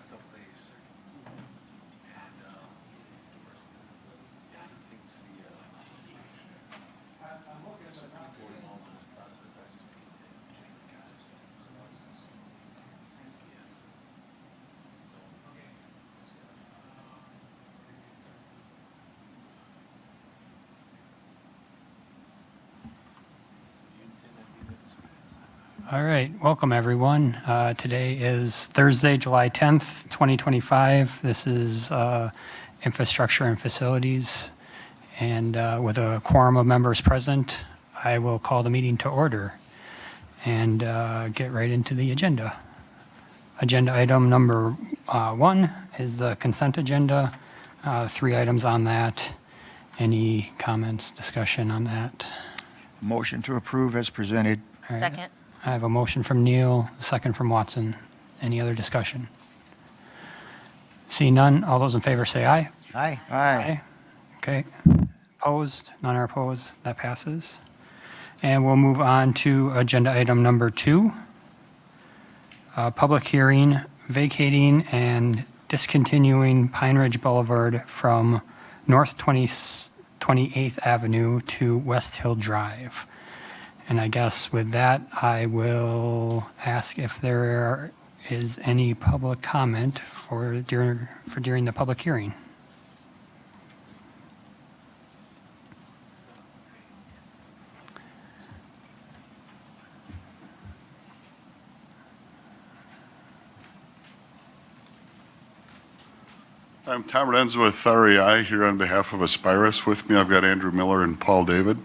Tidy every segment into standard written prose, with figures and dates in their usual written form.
last couple days. And yeah, I think it's the All right, welcome everyone. Today is Thursday, July 10th, 2025. This is Infrastructure and Facilities. And with a quorum of members present, I will call the meeting to order and get right into the agenda. Agenda item number 1 is the consent agenda. 3 items on that. Any comments, discussion on that? Motion to approve as presented. All right. Second. I have a motion from Neal, a second from Watson. Any other discussion? See none. All those in favor say aye. Aye. Aye. Okay. Opposed? None are opposed. That passes. And we'll move on to agenda item number 2. Public hearing vacating and discontinuing Pine Ridge Boulevard from North 28th Avenue to West Hill Drive. And I guess with that, I will ask if there is any public comment for during the public hearing. I'm Tom Renz with REI here on behalf of Aspirus. With me, I've got Andrew Miller and Paul David.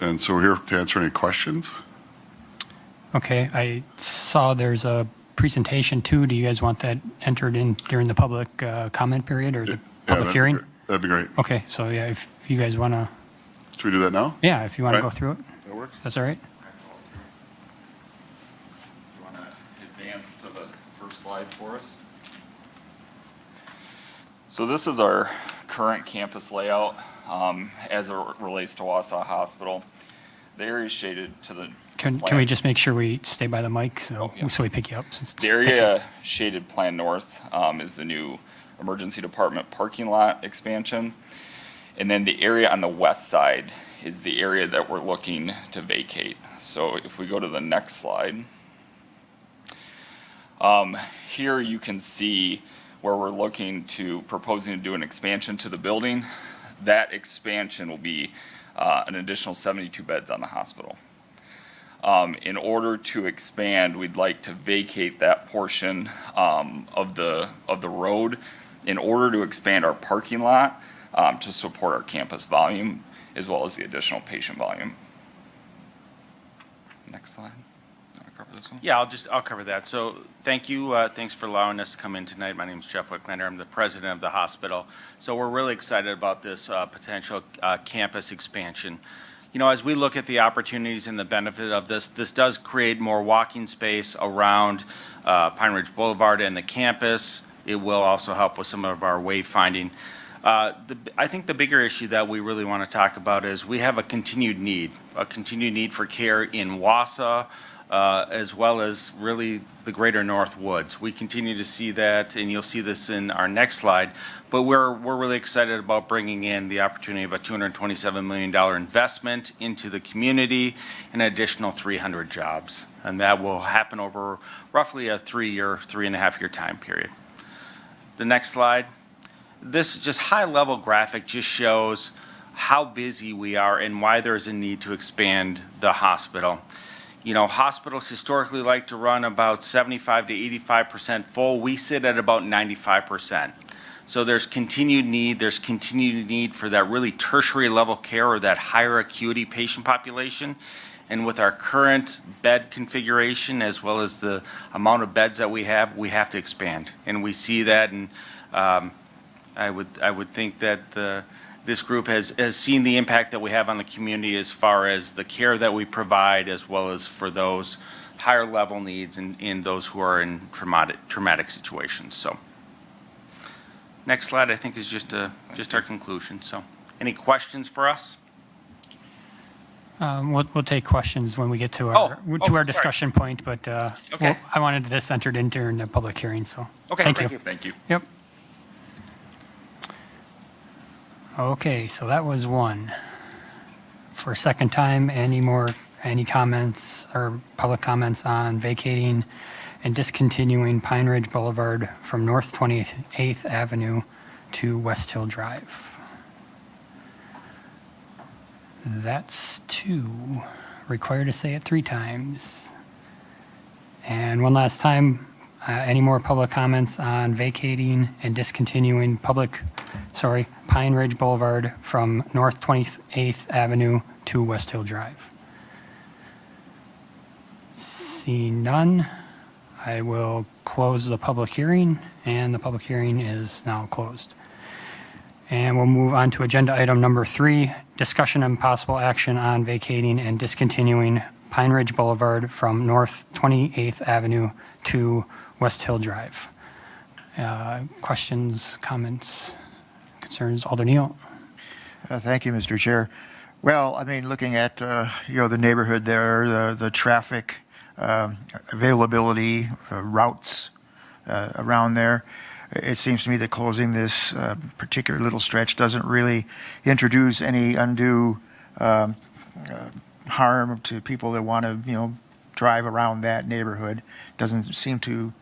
And so we're here to answer any questions. Okay, I saw there's a presentation too. Do you guys want that entered in during the public comment period or the public hearing? That'd be great. Okay, so yeah, if you guys want to, Should we do that now? yeah, if you want to Right. go through it, That works. that's all right. You want to advance to the first slide for us? So this is our current campus layout as it relates to Wausau Hospital. The area is shaded to the Can plan. we just make sure we stay by the mic so yeah. so we pick you up? The area shaded plan north is the new emergency department parking lot expansion. And then the area on the west side is the area that we're looking to vacate. So if we go to the next slide. Here you can see where we're proposing to do an expansion to the building. That expansion will be an additional 72 beds on the hospital. In order to expand, we'd like to vacate that portion of the road in order to expand our parking lot to support our campus volume as well as the additional patient volume. Next slide. Want to cover this one? Yeah, I'll cover that. So thank you. Thanks for allowing us to come in tonight. My name is Jeff Wicklander. I'm the president of the hospital. So we're really excited about this potential campus expansion. You know, as we look at the opportunities and the benefit of this does create more walking space around Pine Ridge Boulevard and the campus. It will also help with some of our wayfinding. I think the bigger issue that we really want to talk about is we have a continued need for care in Wausau, as well as really the greater North Woods. We continue to see that, and you'll see this in our next slide, but we're really excited about bringing in the opportunity of a $227 million investment into the community and an additional 300 jobs. And that will happen over roughly a 3.5 year time period. The next slide. This just high-level graphic just shows how busy we are and why there's a need to expand the hospital. You know, hospitals historically like to run about 75 to 85% full. We sit at about 95%. So there's continued need. There's continued need for that really tertiary level care or that higher acuity patient population. And with our current bed configuration, as well as the amount of beds that we have to expand. And we see that, and I would think that this group has seen the impact that we have on the community as far as the care that we provide, as well as for those higher level needs in those who are in traumatic situations. So, next slide, I think, is just our conclusion. So, any questions for us? We'll take questions when we get to our sorry. discussion point, but Okay. I wanted this entered into during the public hearing, so. Okay, Thank you. Thank you. Yep. Okay, so that was one. For a second time, any comments or public comments on vacating and discontinuing Pine Ridge Boulevard from North 28th Avenue to West Hill Drive? That's two. Required to say it 3 times. And one last time, any more public comments on vacating and discontinuing Pine Ridge Boulevard from North 28th Avenue to West Hill Drive? Seeing none, I will close the public hearing, and the public hearing is now closed. And we'll move on to agenda item number 3, discussion and possible action on vacating and discontinuing Pine Ridge Boulevard from North 28th Avenue to West Hill Drive. Questions, comments, concerns? Alder Neal? Thank you, Mr. Chair. Well, I mean, looking at, the neighborhood there, the traffic availability, routes around there, it seems to me that closing this particular little stretch doesn't really introduce any undue harm to people that want to, drive around that neighborhood. Doesn't seem to,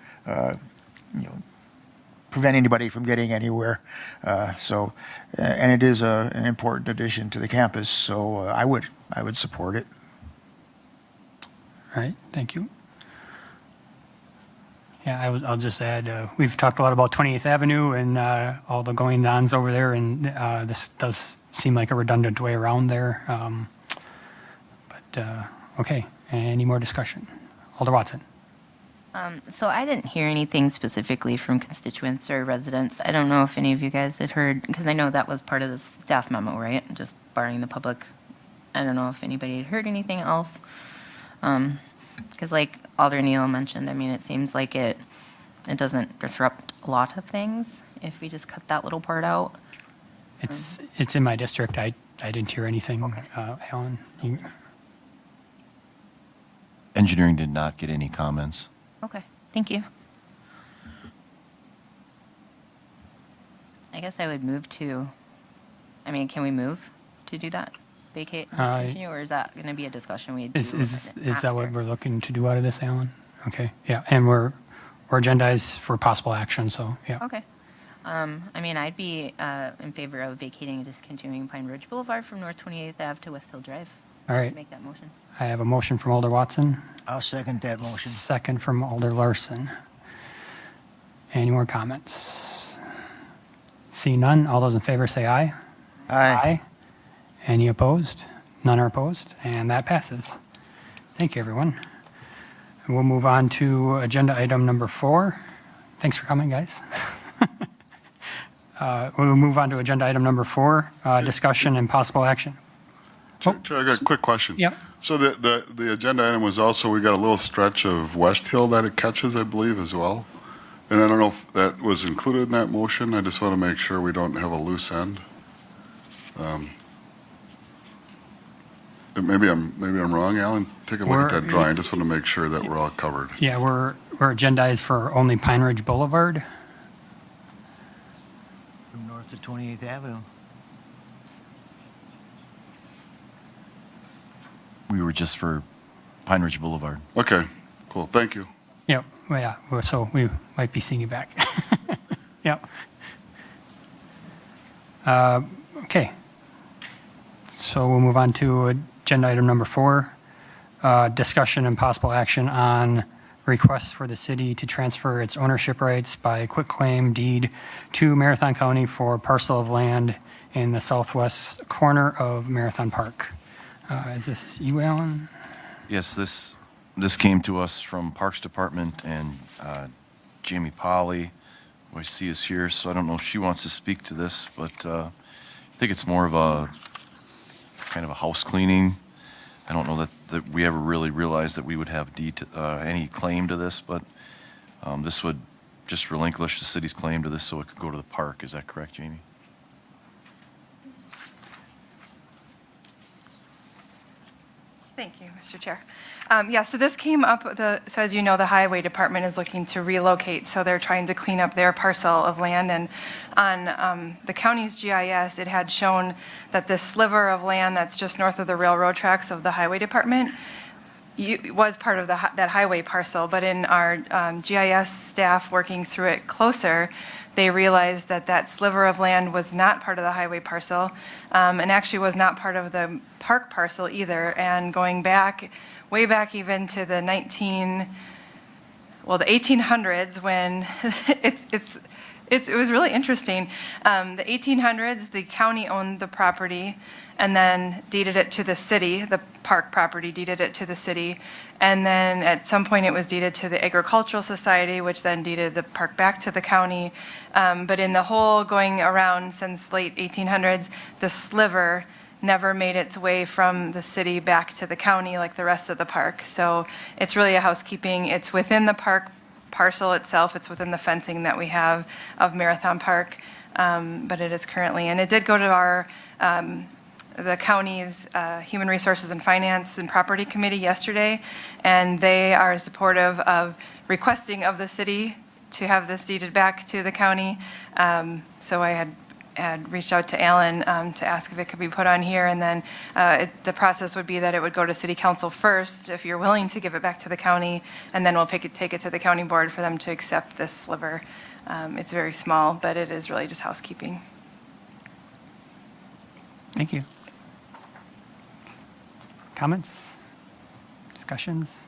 prevent anybody from getting anywhere. And it is an important addition to the campus, so I would support it. All right, thank you. Yeah, I'll just add, we've talked a lot about 28th Avenue and all the going-ons over there, and this does seem like a redundant way around there. Okay, any more discussion? Alder Watson? So I didn't hear anything specifically from constituents or residents. I don't know if any of you guys had heard, because I know that was part of the staff memo, right? Just barring the public. I don't know if anybody had heard anything else. Because like Alder Neal mentioned, I mean, it seems like it doesn't disrupt a lot of things if we just cut that little part out. It's in my district. I didn't hear anything. Okay. Alan? Engineering did not get any comments. Okay, thank you. I guess I would move to, can we move to do that? Vacate, discontinue, or is that going to be a discussion we do? Is that what we're looking to do out of this, Alan? Okay, yeah, and we're agendized for possible action, so, yeah. Okay. I'd be in favor of vacating and discontinuing Pine Ridge Boulevard from North 28th Ave to West Hill Drive. All right, Make that motion. I have a motion from Alder Watson, I'll second that motion. second from Alder Larson. Any more comments? See none, all those in favor say aye. Aye. Any opposed? None are opposed, and that passes. Thank you, everyone. And we'll move on to agenda item number 4. Thanks for coming, guys. We'll move on to agenda item number 4, discussion and possible action. Chair, I got a quick question. Yep. So the agenda item was also, we got a little stretch of West Hill that it catches, I believe, as well. And I don't know if that was included in that motion. I just want to make sure we don't have a loose end. Maybe I'm wrong, Alan. Take a look at that drawing. Just want to make sure that we're all covered. Yeah, we're agendized for only Pine Ridge Boulevard. From north of 28th Avenue. We were just for Pine Ridge Boulevard. Okay, cool. Thank you. Yep, well, yeah, so we might be seeing you back. Yep. Okay. So we'll move on to agenda item number 4, discussion and possible action on request for the city to transfer its ownership rights by quitclaim deed to Marathon County for parcel of land in the southwest corner of Marathon Park. Is this you, Alan? Yes, this came to us from Parks Department and Jamie Polly, who I see is here, so I don't know if she wants to speak to this, but I think it's more of a kind of a house cleaning. I don't know that we ever really realized that we would have any claim to this, but this would just relinquish the city's claim to this so it could go to the park. Is that correct, Jamie? Thank you, Mr. Chair. Yeah, so this came up, so as you know, the Highway Department is looking to relocate, so they're trying to clean up their parcel of land. And on the county's GIS, it had shown that this sliver of land that's just north of the railroad tracks of the Highway Department was part of that highway parcel. But in our GIS staff working through it closer, they realized that that sliver of land was not part of the highway parcel, and actually was not part of the park parcel either. And going back, way back even to the 1800s, when it was really interesting. The 1800s, the county owned the property and then deeded it to the city. The park property deeded it to the city. And then at some point it was deeded to the Agricultural Society, which then deeded the park back to the county. But in the whole going around since late 1800s, the sliver never made its way from the city back to the county like the rest of the park. So it's really a housekeeping. It's within the park parcel itself. It's within the fencing that we have of Marathon Park, but it is currently, and it did go to our the county's Human Resources and Finance and Property Committee yesterday, and they are supportive of requesting of the city to have this deeded back to the county. So I had reached out to Alan to ask if it could be put on here, and then the process would be that it would go to City Council first, if you're willing to give it back to the county, and then we'll take it to the county board for them to accept this sliver. It's very small, but it is really just housekeeping. Thank you. Comments? Discussions?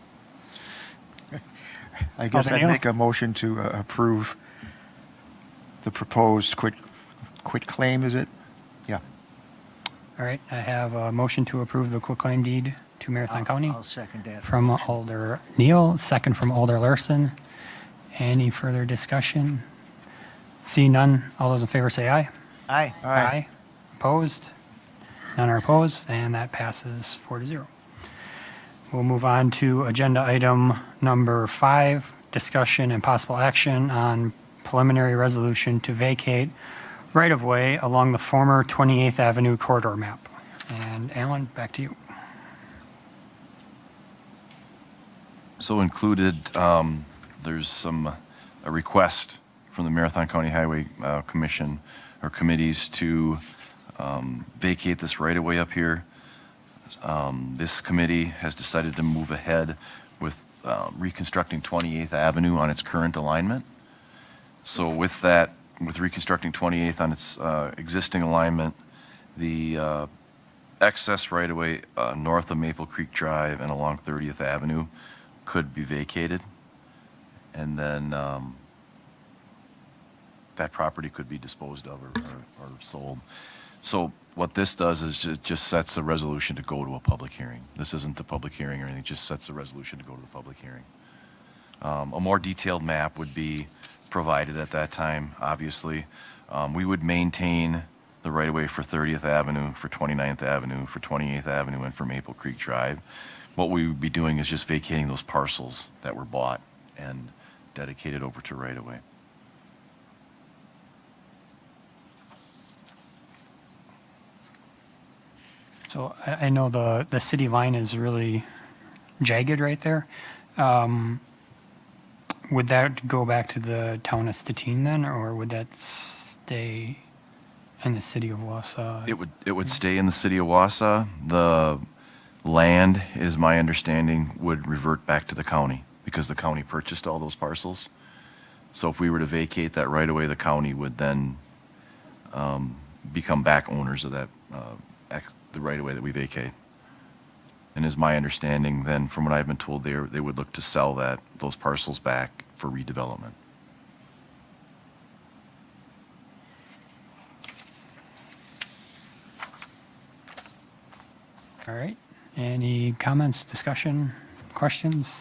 I guess I'd Daniel? make a motion to approve the proposed quit claim, is it? Yeah. All right, I have a motion to approve the quitclaim deed to Marathon County I'll second that. from Alder Neal, second from Alder Larson. Any further discussion? See none, all those in favor say aye. Aye. Aye. Opposed? None are opposed, and that passes 4-0. We'll move on to agenda item number 5, discussion and possible action on preliminary resolution to vacate right-of-way along the former 28th Avenue corridor map. And Alan, back to you. So included, there's a request from the Marathon County Highway Commission or committees to vacate this right-of-way up here. This committee has decided to move ahead with reconstructing 28th Avenue on its current alignment. So with that, with reconstructing 28th on its existing alignment, the excess right-of-way north of Maple Creek Drive and along 30th Avenue could be vacated. And then that property could be disposed of or sold. So what this does is just sets a resolution to go to a public hearing. This isn't the public hearing or anything, it just sets a resolution to go to the public hearing. A more detailed map would be provided at that time, obviously. We would maintain the right-of-way for 30th Avenue, for 29th Avenue, for 28th Avenue, and for Maple Creek Drive. What we would be doing is just vacating those parcels that were bought and dedicated over to right-of-way. So I know the city line is really jagged right there. Would that go back to the town of Stettin then, or would that stay in the city of Wausau? It would stay in the city of Wausau. The land, is my understanding, would revert back to the county because the county purchased all those parcels. So if we were to vacate that right away, the county would then become back owners of that the right of way that we vacate. And is my understanding then, from what I've been told, they would look to sell those parcels back for redevelopment. All right. Any comments, discussion, questions?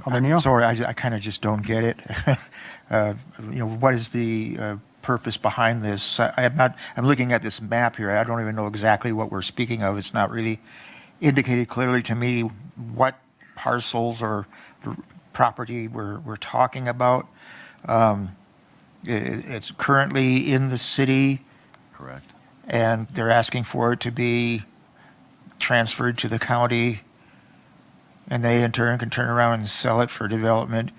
Alder Neal? Sorry, I kind of just don't get it. What is the purpose behind this? I'm looking at this map here. I don't even know exactly what we're speaking of. It's not really indicated clearly to me what parcels or property we're talking about. It's currently in the city, Correct. and they're asking for it to be transferred to the county, and they in turn can turn around and sell it for development,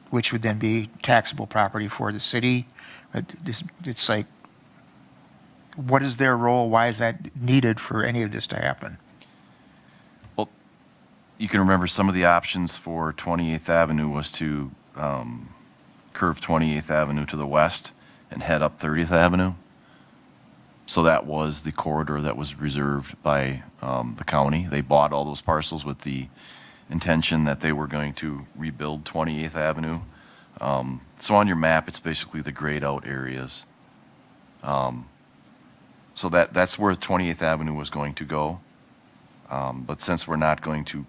which would then be taxable property for the city. It's like, what is their role? Why is that needed for any of this to happen? Well, you can remember some of the options for 28th Avenue was to curve 28th Avenue to the west and head up 30th Avenue. So that was the corridor that was reserved by the county. They bought all those parcels with the intention that they were going to rebuild 28th Avenue. So on your map, it's basically the grayed out areas. So that's where 28th Avenue was going to go. But since we're not going to,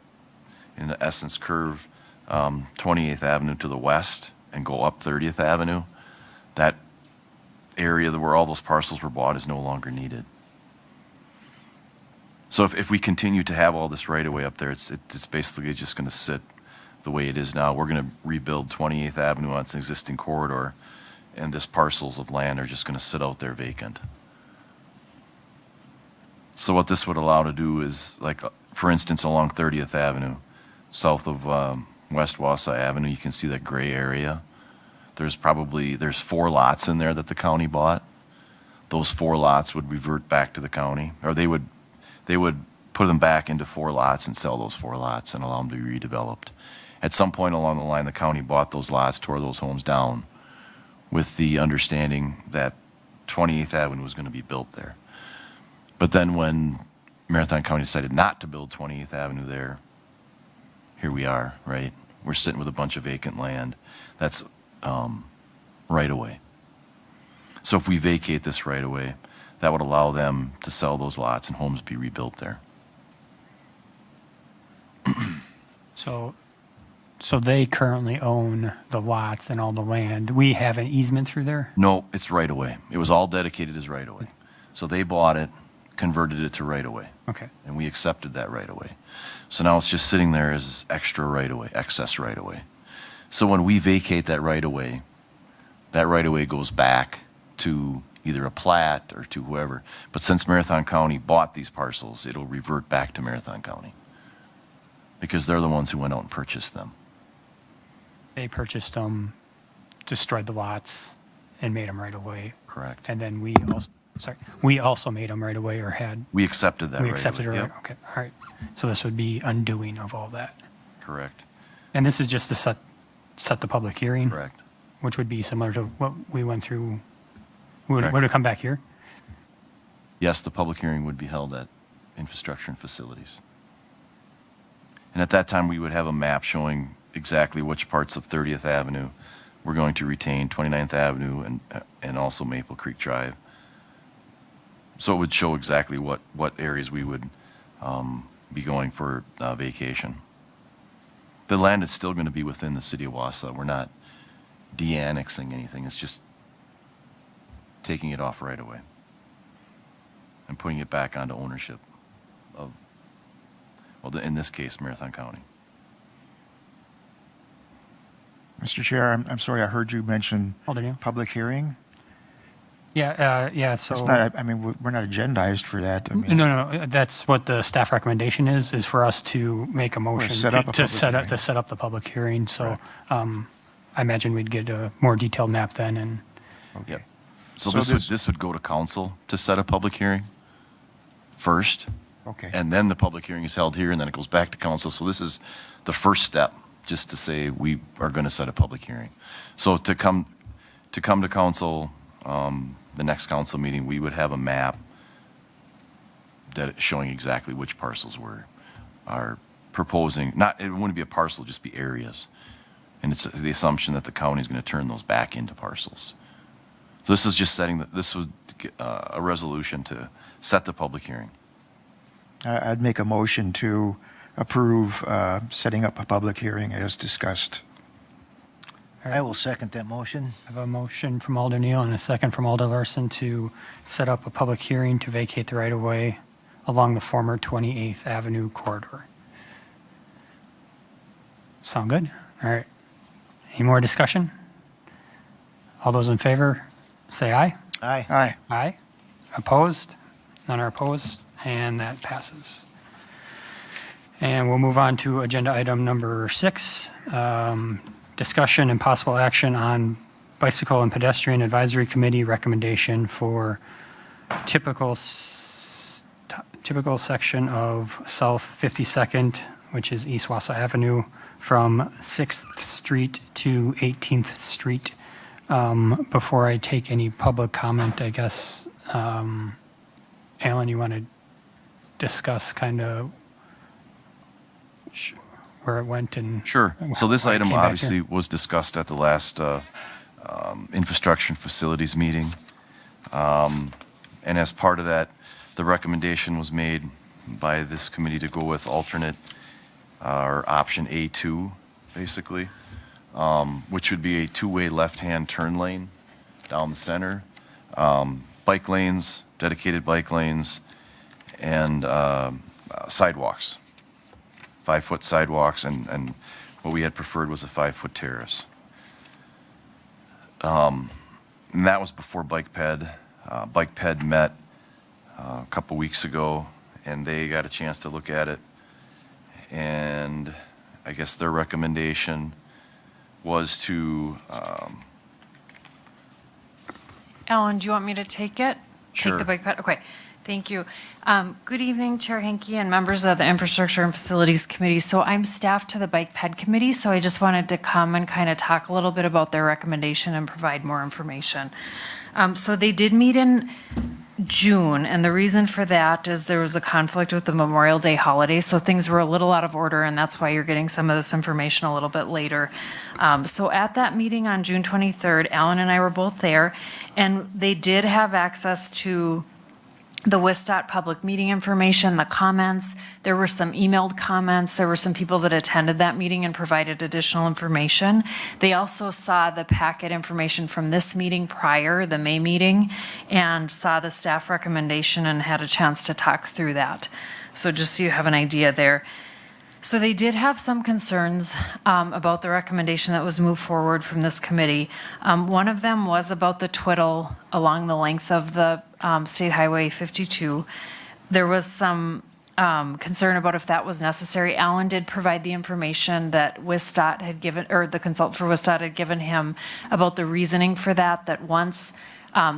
in essence, curve 28th Avenue to the west and go up 30th Avenue, that area where all those parcels were bought is no longer needed. So if we continue to have all this right-of-way up there, it's basically just going to sit the way it is now. We're going to rebuild 28th Avenue on its existing corridor, and this parcels of land are just going to sit out there vacant. So what this would allow to do is, like, for instance, along 30th Avenue, south of West Wausau Avenue, you can see that gray area. There's 4 lots in there that the county bought. Those 4 lots would revert back to the county, or they would put them back into 4 lots and sell those 4 lots and allow them to be redeveloped. At some point along the line, the county bought those lots, tore those homes down with the understanding that 28th Avenue was going to be built there. But then when Marathon County decided not to build 28th Avenue there, here we are, right? We're sitting with a bunch of vacant land. That's right away. So if we vacate this right away, that would allow them to sell those lots and homes be rebuilt there. So they currently own the lots and all the land. We have an easement through there? No, it's right away. It was all dedicated as right away. So they bought it, converted it to right away. Okay. And we accepted that right away. So now it's just sitting there as extra right away, excess right away. So when we vacate that right away goes back to either a plat or to whoever. But since Marathon County bought these parcels, it'll revert back to Marathon County because they're the ones who went out and purchased them. They purchased them, destroyed the lots, and made them right away. Correct. And then we also made them right away, or had, We accepted that we right accepted it away. right? Yep. Okay, all right. So this would be undoing of all that. Correct. And this is just to set the public hearing? Correct. Which would be similar to what we went through. Would Correct. it come back here? Yes, the public hearing would be held at Infrastructure and Facilities. And at that time, we would have a map showing exactly which parts of 30th Avenue we're going to retain, 29th Avenue and also Maple Creek Drive. So it would show exactly what areas we would be going for vacation. The land is still going to be within the city of Wausau. We're not de-annexing anything. It's just taking it off right away and putting it back onto ownership of, well, in this case, Marathon County. Mr. Chair, I'm sorry, I heard you mention Alderneal? public hearing. Yeah, so. It's not, I mean, we're not agendized for that. I mean, No, that's what the staff recommendation is for us to make a motion set up a to public hearing. set up the public hearing. So I imagine we'd get a more detailed map then, and Okay. Yep. So So this would go to council to set a public hearing first, Okay. and then the public hearing is held here, and then it goes back to council. So this is the first step, just to say we are going to set a public hearing. So to come to council, the next council meeting, we would have a map that showing exactly which parcels are proposing. Not, it wouldn't be a parcel, just be areas. And it's the assumption that the county is going to turn those back into parcels. So this is just this would a resolution to set the public hearing. I'd make a motion to approve setting up a public hearing as discussed. I will second that motion. I have a motion from Alder Neal and a second from Alder Larson to set up a public hearing to vacate the right-of-way along the former 28th Avenue corridor. Sound good? All right. Any more discussion? All those in favor, say aye. Aye. Aye. Aye. Opposed? None are opposed. and that passes. And we'll move on to agenda item number 6, discussion and possible action on Bicycle and Pedestrian Advisory Committee recommendation for typical section of South 52nd, which is East Wausau Avenue, from 6th Street to 18th Street. Before I take any public comment, I guess, Alan, you want to discuss kind of where it went and Sure. So this why it item came back obviously here? was discussed at the last infrastructure and facilities meeting. And as part of that, the recommendation was made by this committee to go with alternate or option A2, basically, which would be a two-way left-hand turn lane down the center, bike lanes, dedicated bike lanes, and sidewalks, 5-foot sidewalks, and what we had preferred was a 5-foot terrace. And that was before Bike Ped. Bike Ped met a couple weeks ago, and they got a chance to look at it. And I guess their recommendation was to, Alan, do you want me to take it? Sure. Take the bike ped? Okay, thank you. Good evening, Chair Henke and members of the Infrastructure and Facilities Committee. So I'm staff to the Bike Ped Committee, so I just wanted to come and kind of talk a little bit about their recommendation and provide more information. So they did meet in June, and the reason for that is there was a conflict with the Memorial Day holiday, so things were a little out of order, and that's why you're getting some of this information a little bit later. So at that meeting on June 23rd, Alan and I were both there, and they did have access to the WISDOT public meeting information, the comments. There were some emailed comments. There were some people that attended that meeting and provided additional information. They also saw the packet information from this meeting prior, the May meeting, and saw the staff recommendation and had a chance to talk through that. So just so you have an idea there. So they did have some concerns about the recommendation that was moved forward from this committee. One of them was about the twiddle along the length of the State Highway 52. There was some concern about if that was necessary. Alan did provide the information that WISDOT had given, or the consultant for WISDOT had given him about the reasoning for that, that once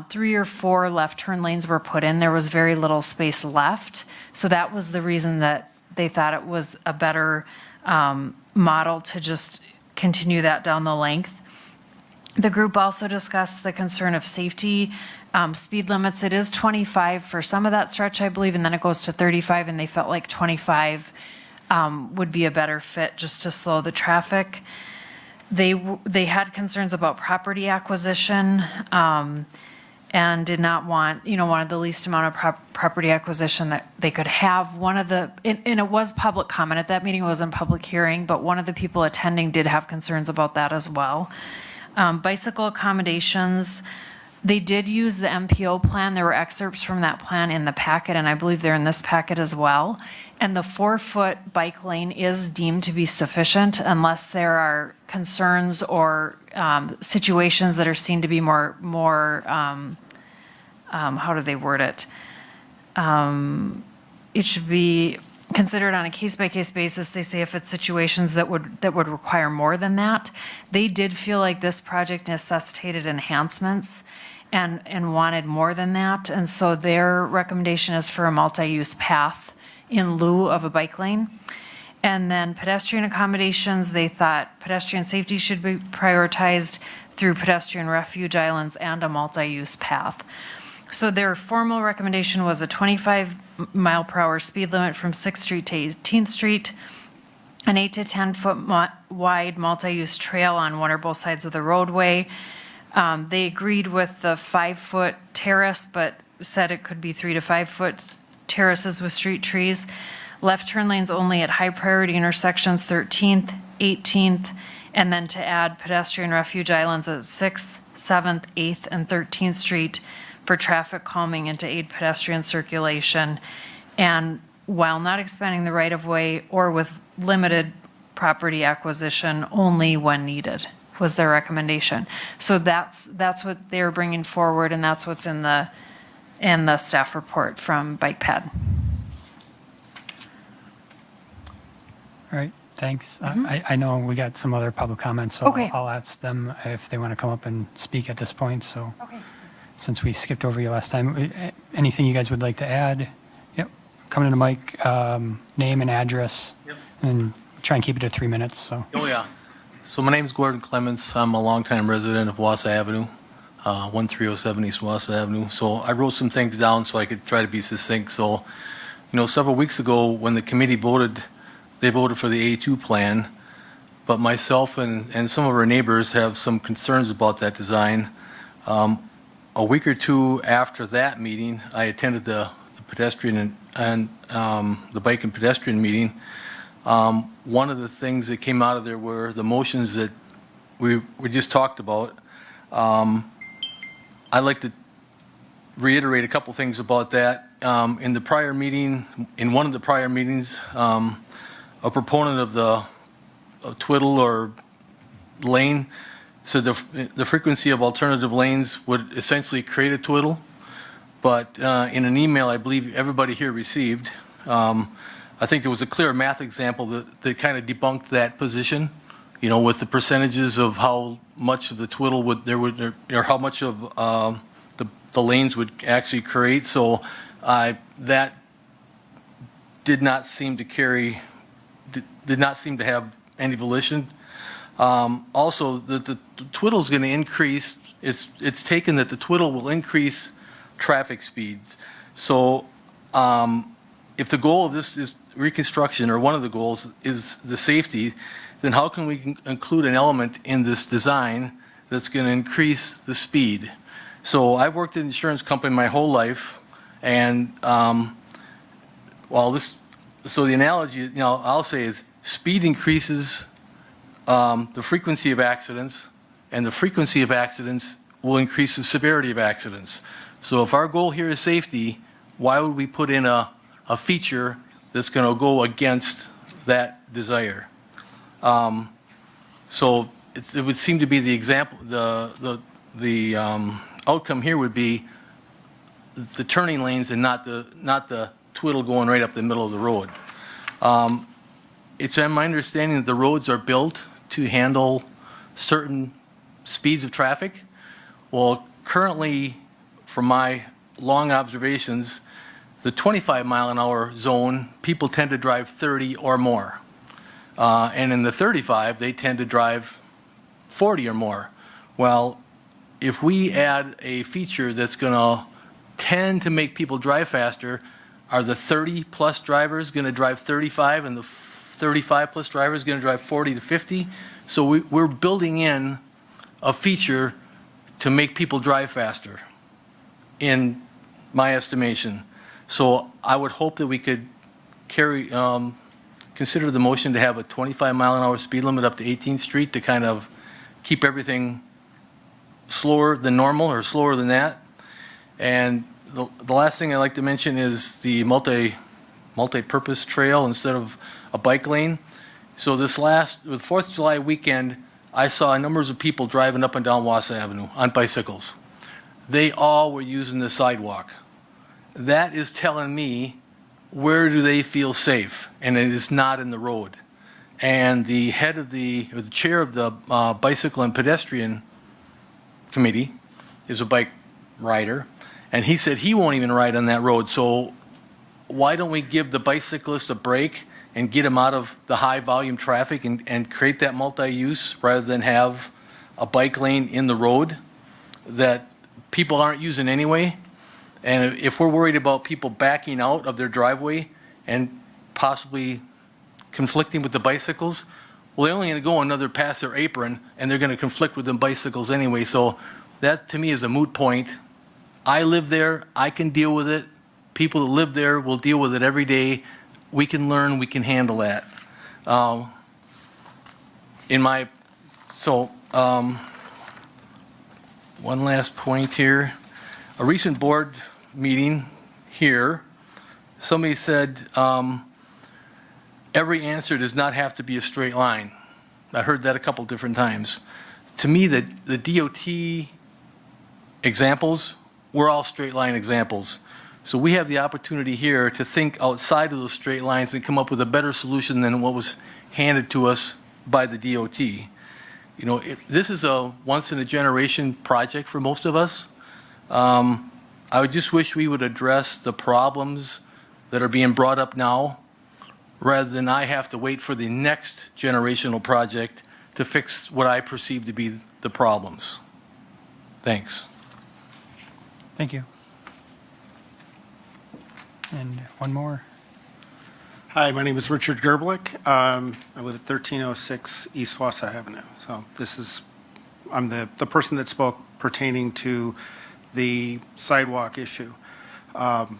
3 or 4 left turn lanes were put in, there was very little space left. So that was the reason that they thought it was a better model to just continue that down the length. The group also discussed the concern of safety, speed limits. It is 25 for some of that stretch, I believe, and then it goes to 35, and they felt like 25 would be a better fit just to slow the traffic. They had concerns about property acquisition, and did not want, wanted the least amount of property acquisition that they could have. And it was public comment at that meeting, it wasn't public hearing, but one of the people attending did have concerns about that as well. Bicycle accommodations, they did use the MPO plan. There were excerpts from that plan in the packet, and I believe they're in this packet as well. And the 4-foot bike lane is deemed to be sufficient unless there are concerns or situations that are seen to be more how do they word it? It should be considered on a case-by-case basis. They say if it's situations that would require more than that. They did feel like this project necessitated enhancements and wanted more than that. And so their recommendation is for a multi-use path in lieu of a bike lane. And then pedestrian accommodations, they thought pedestrian safety should be prioritized through pedestrian refuge islands and a multi-use path. So their formal recommendation was a 25 mile per hour speed limit from 6th Street to 18th Street, an 8 to 10 foot wide multi-use trail on one or both sides of the roadway. They agreed with the 5-foot terrace, but said it could be 3 to 5 foot terraces with street trees. Left turn lanes only at high priority intersections, 13th, 18th, and then to add pedestrian refuge islands at 6th, 7th, 8th, and 13th Street for traffic calming and to aid pedestrian circulation. And while not expanding the right-of-way or with limited property acquisition, only when needed, was their recommendation. So that's what they're bringing forward, and that's what's in the staff report from Bike Ped. All right, thanks. I know we got some other public comments, so Okay. I'll ask them if they want to come up and speak at this point, so. Okay. Since we skipped over you last time, anything you guys would like to add? Yep, come to the mic, name and address. Yep. And try and keep it to 3 minutes, so. Oh, yeah. So my name's Gordon Clements. I'm a longtime resident of Wausau Avenue, 1307 East Wausau Avenue. So I wrote some things down so I could try to be succinct. So, several weeks ago when the committee voted, they voted for the A2 plan, but myself and some of our neighbors have some concerns about that design. A week or two after that meeting, I attended the pedestrian and the bike and pedestrian meeting. One of the things that came out of there were the motions that we just talked about. I'd like to reiterate a couple things about that. In the prior meeting, in one of the prior meetings, a proponent of the twiddle or lane said the frequency of alternative lanes would essentially create a twiddle. But in an email I believe everybody here received, I think there was a clear math example that kind of debunked that position, with the percentages of how much of the twiddle or how much of the lanes would actually create. So that did not seem to have any volition. Also, the twiddle is going to increase. It's taken that the twiddle will increase traffic speeds. So, if the goal of this is reconstruction, or one of the goals is the safety, then how can we include an element in this design that's going to increase the speed? So, I've worked in an insurance company my whole life, and so the analogy, I'll say is speed increases the frequency of accidents, and the frequency of accidents will increase the severity of accidents. So if our goal here is safety, why would we put in a feature that's going to go against that desire? So it would seem to be the example, the outcome here would be the turning lanes and not the twiddle going right up the middle of the road. It's my understanding that the roads are built to handle certain speeds of traffic. Well, currently, from my long observations, the 25 mile an hour zone, people tend to drive 30 or more. And in the 35, they tend to drive 40 or more. Well, if we add a feature that's going to tend to make people drive faster, are the 30 plus drivers going to drive 35 and the 35 plus drivers going to drive 40 to 50? So we're building in a feature to make people drive faster, in my estimation. So I would hope that we could consider the motion to have a 25 mile an hour speed limit up to 18th Street to kind of keep everything slower than normal or slower than that. And the last thing I'd like to mention is the multi-purpose trail instead of a bike lane. So with 4th of July weekend, I saw numbers of people driving up and down Wausau Avenue on bicycles. They all were using the sidewalk. That is telling me, where do they feel safe? And it is not in the road. And the head of the chair of the Bicycle and Pedestrian Committee is a bike rider, and he said he won't even ride on that road. So why don't we give the bicyclist a break and get him out of the high volume traffic and create that multi-use rather than have a bike lane in the road that people aren't using anyway? And if we're worried about people backing out of their driveway and possibly conflicting with the bicycles, well, they're only going to go another past their apron, and they're going to conflict with the bicycles anyway. So that, to me, is a moot point. I live there. I can deal with it. People that live there will deal with it every day. We can learn. We can handle that. One last point here. A recent board meeting here, somebody said every answer does not have to be a straight line. I heard that a couple different times. To me, the DOT examples were all straight line examples. So we have the opportunity here to think outside of those straight lines and come up with a better solution than what was handed to us by the DOT. You know, this is a once-in-a-generation project for most of us. I would just wish we would address the problems that are being brought up now, rather than I have to wait for the next generational project to fix what I perceive to be the problems. Thanks. Thank you. And one more. Hi, my name is Richard Gerblick. I live at 1306 East Wausau Avenue. So I'm the person that spoke pertaining to the sidewalk issue. On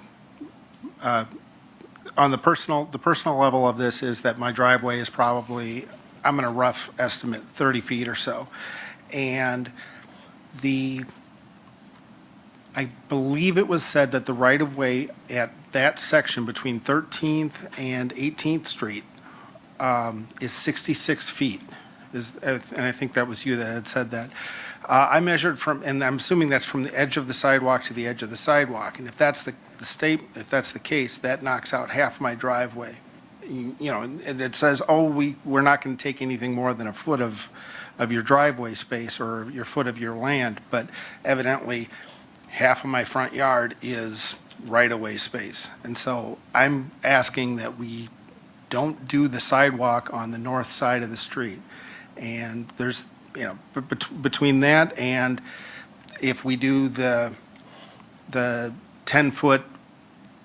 the personal level of this is that my driveway is probably, I'm going to rough estimate 30 feet or so. And I believe it was said that the right-of-way at that section between 13th and 18th Street is 66 feet. And I think that was you that had said that. I measured from, and I'm assuming that's from the edge of the sidewalk to the edge of the sidewalk. And if that's if that's the case, that knocks out half my driveway. You know, and it says, oh, we're not going to take anything more than a foot of your driveway space or your foot of your land. But evidently, half of my front yard is right-of-way space. And so I'm asking that we don't do the sidewalk on the north side of the street. And there's, you know, between that and if we do the 10-foot,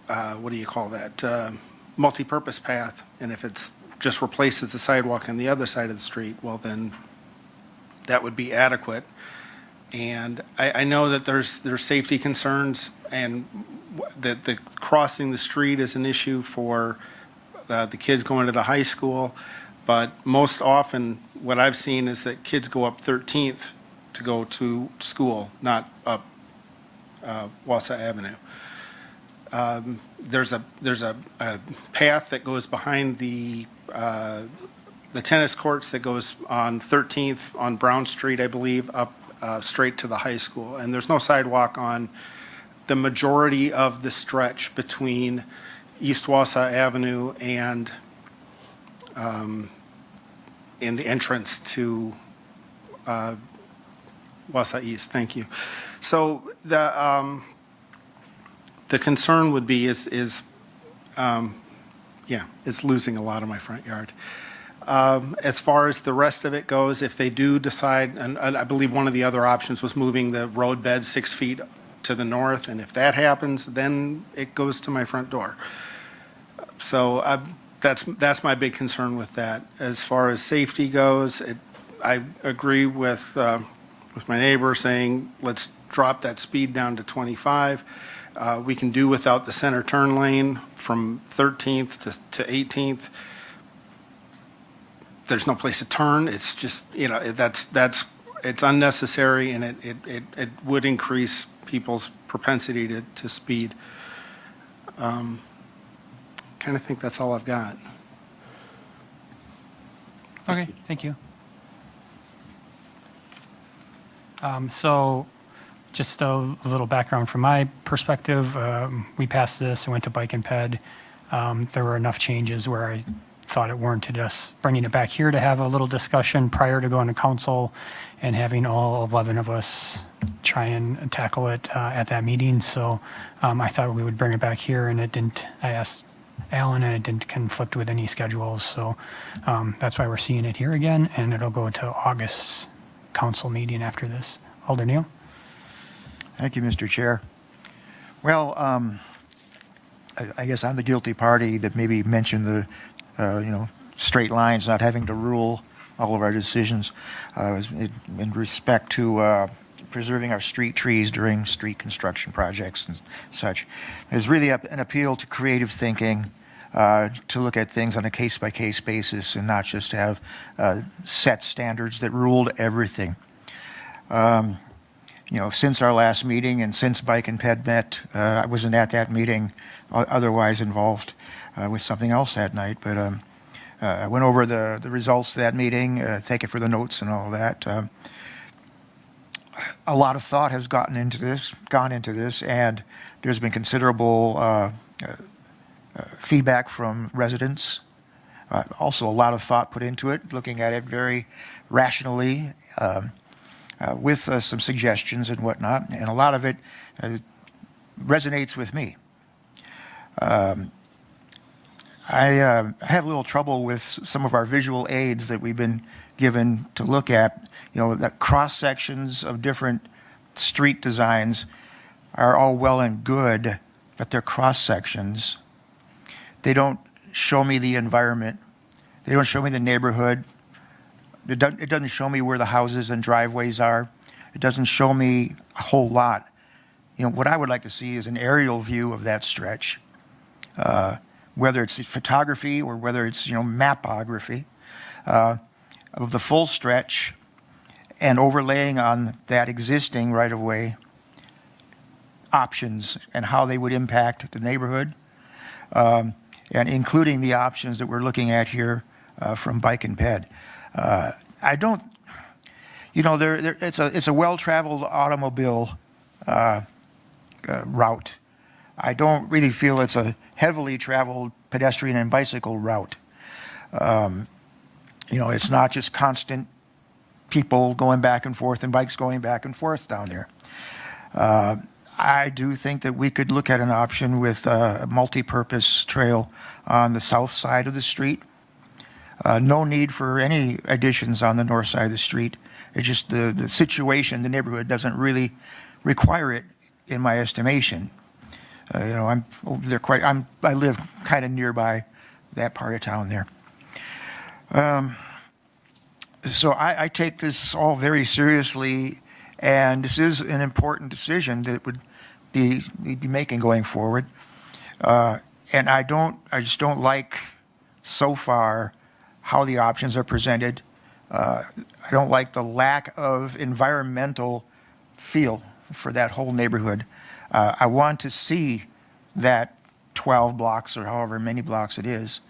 what do you call that, multi-purpose path, and if it's just replaces the sidewalk on the other side of the street, well, then that would be adequate. And I know that there's safety concerns, and that the crossing the street is an issue for the kids going to the high school. But most often, what I've seen is that kids go up 13th to go to school, not up Wausau Avenue. There's a path that goes behind the tennis courts that goes on 13th on Brown Street, I believe, up straight to the high school. And there's no sidewalk on the majority of the stretch between East Wausau Avenue and in the entrance to Wausau East. Thank you. So the concern would be is losing a lot of my front yard. As far as the rest of it goes, if they do decide, and I believe one of the other options was moving the road bed 6 feet to the north, and if that happens, then it goes to my front door. So that's my big concern with that. As far as safety goes, I agree with my neighbor saying let's drop that speed down to 25. We can do without the center turn lane from 13th to 18th. There's no place to turn. It's just, you know, it's unnecessary, and it would increase people's propensity to speed. Kind of think that's all I've got. Okay, thank you. So just a little background from my perspective. We passed this and went to Bike and Ped. There were enough changes where I thought it warranted us bringing it back here to have a little discussion prior to going to council and having all 11 of us try and tackle it at that meeting. So I thought we would bring it back here, and it didn't. I asked Alan, and it didn't conflict with any schedules. So that's why we're seeing it here again, and it'll go to August's council meeting after this. Alder Neal. Thank you, Mr. Chair. Well, I guess I'm the guilty party that maybe mentioned the straight lines, not having to rule all of our decisions in respect to preserving our street trees during street construction projects and such. It's really an appeal to creative thinking, to look at things on a case-by-case basis and not just have set standards that ruled everything. Since our last meeting and since Bike and Ped met, I wasn't at that meeting, otherwise involved with something else that night, but I went over the results of that meeting, thank you for the notes and all that. A lot of thought has gone into this, and there's been considerable feedback from residents Also, a lot of thought put into it, looking at it very rationally, with some suggestions and whatnot, and a lot of it resonates with me. I have a little trouble with some of our visual aids that we've been given to look at. You know, the cross sections of different street designs are all well and good, but they're cross sections. They don't show me the environment. They don't show me the neighborhood. It doesn't show me where the houses and driveways are. It doesn't show me a whole lot. You know, what I would like to see is an aerial view of that stretch, whether it's photography or whether it's, you know, mapography, of the full stretch and overlaying on that existing right-of-way options and how they would impact the neighborhood, and including the options that we're looking at here from Bike and Ped. I don't, you know, it's a well-traveled automobile route. I don't really feel it's a heavily traveled pedestrian and bicycle route. You know, it's not just constant people going back and forth and bikes going back and forth down there. I do think that we could look at an option with a multi-purpose trail on the south side of the street. No need for any additions on the north side of the street. It's just the situation, the neighborhood doesn't really require it, in my estimation. You know, I'm over there I live kind of nearby that part of town there. So I take this all very seriously, and this is an important decision that we'd be making going forward. And I just don't like so far how the options are presented. I don't like the lack of environmental feel for that whole neighborhood. I want to see that 12 blocks or however many blocks it is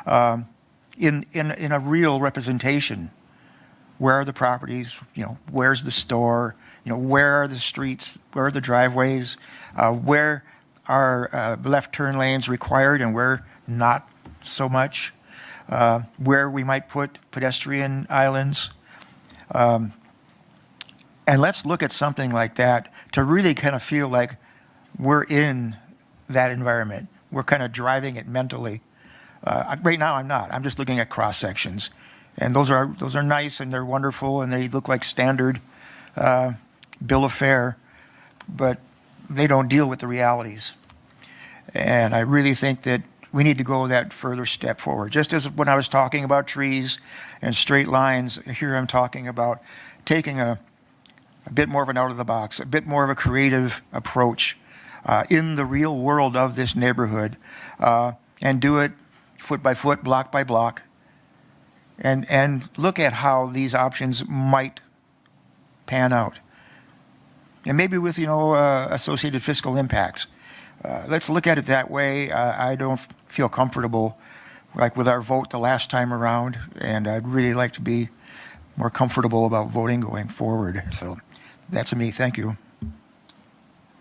in a real representation. Where are the properties? You know, where's the store? You know, where are the streets? Where are the driveways? Where are left turn lanes required and where not so much? Where we might put pedestrian islands. And let's look at something like that to really kind of feel like we're in that environment. We're kind of driving it mentally. Right now, I'm not. I'm just looking at cross sections. And those are nice and they're wonderful and they look like standard bill of fare, but they don't deal with the realities. And I really think that we need to go that further step forward. Just as when I was talking about trees and straight lines, here I'm talking about taking a bit more of an out of the box, a bit more of a creative approach in the real world of this neighborhood, and do it foot by foot, block by block. And look at how these options might pan out. And maybe with, you know, associated fiscal impacts. Let's look at it that way. I don't feel comfortable like with our vote the last time around, and I'd really like to be more comfortable about voting going forward. So that's me. Thank you.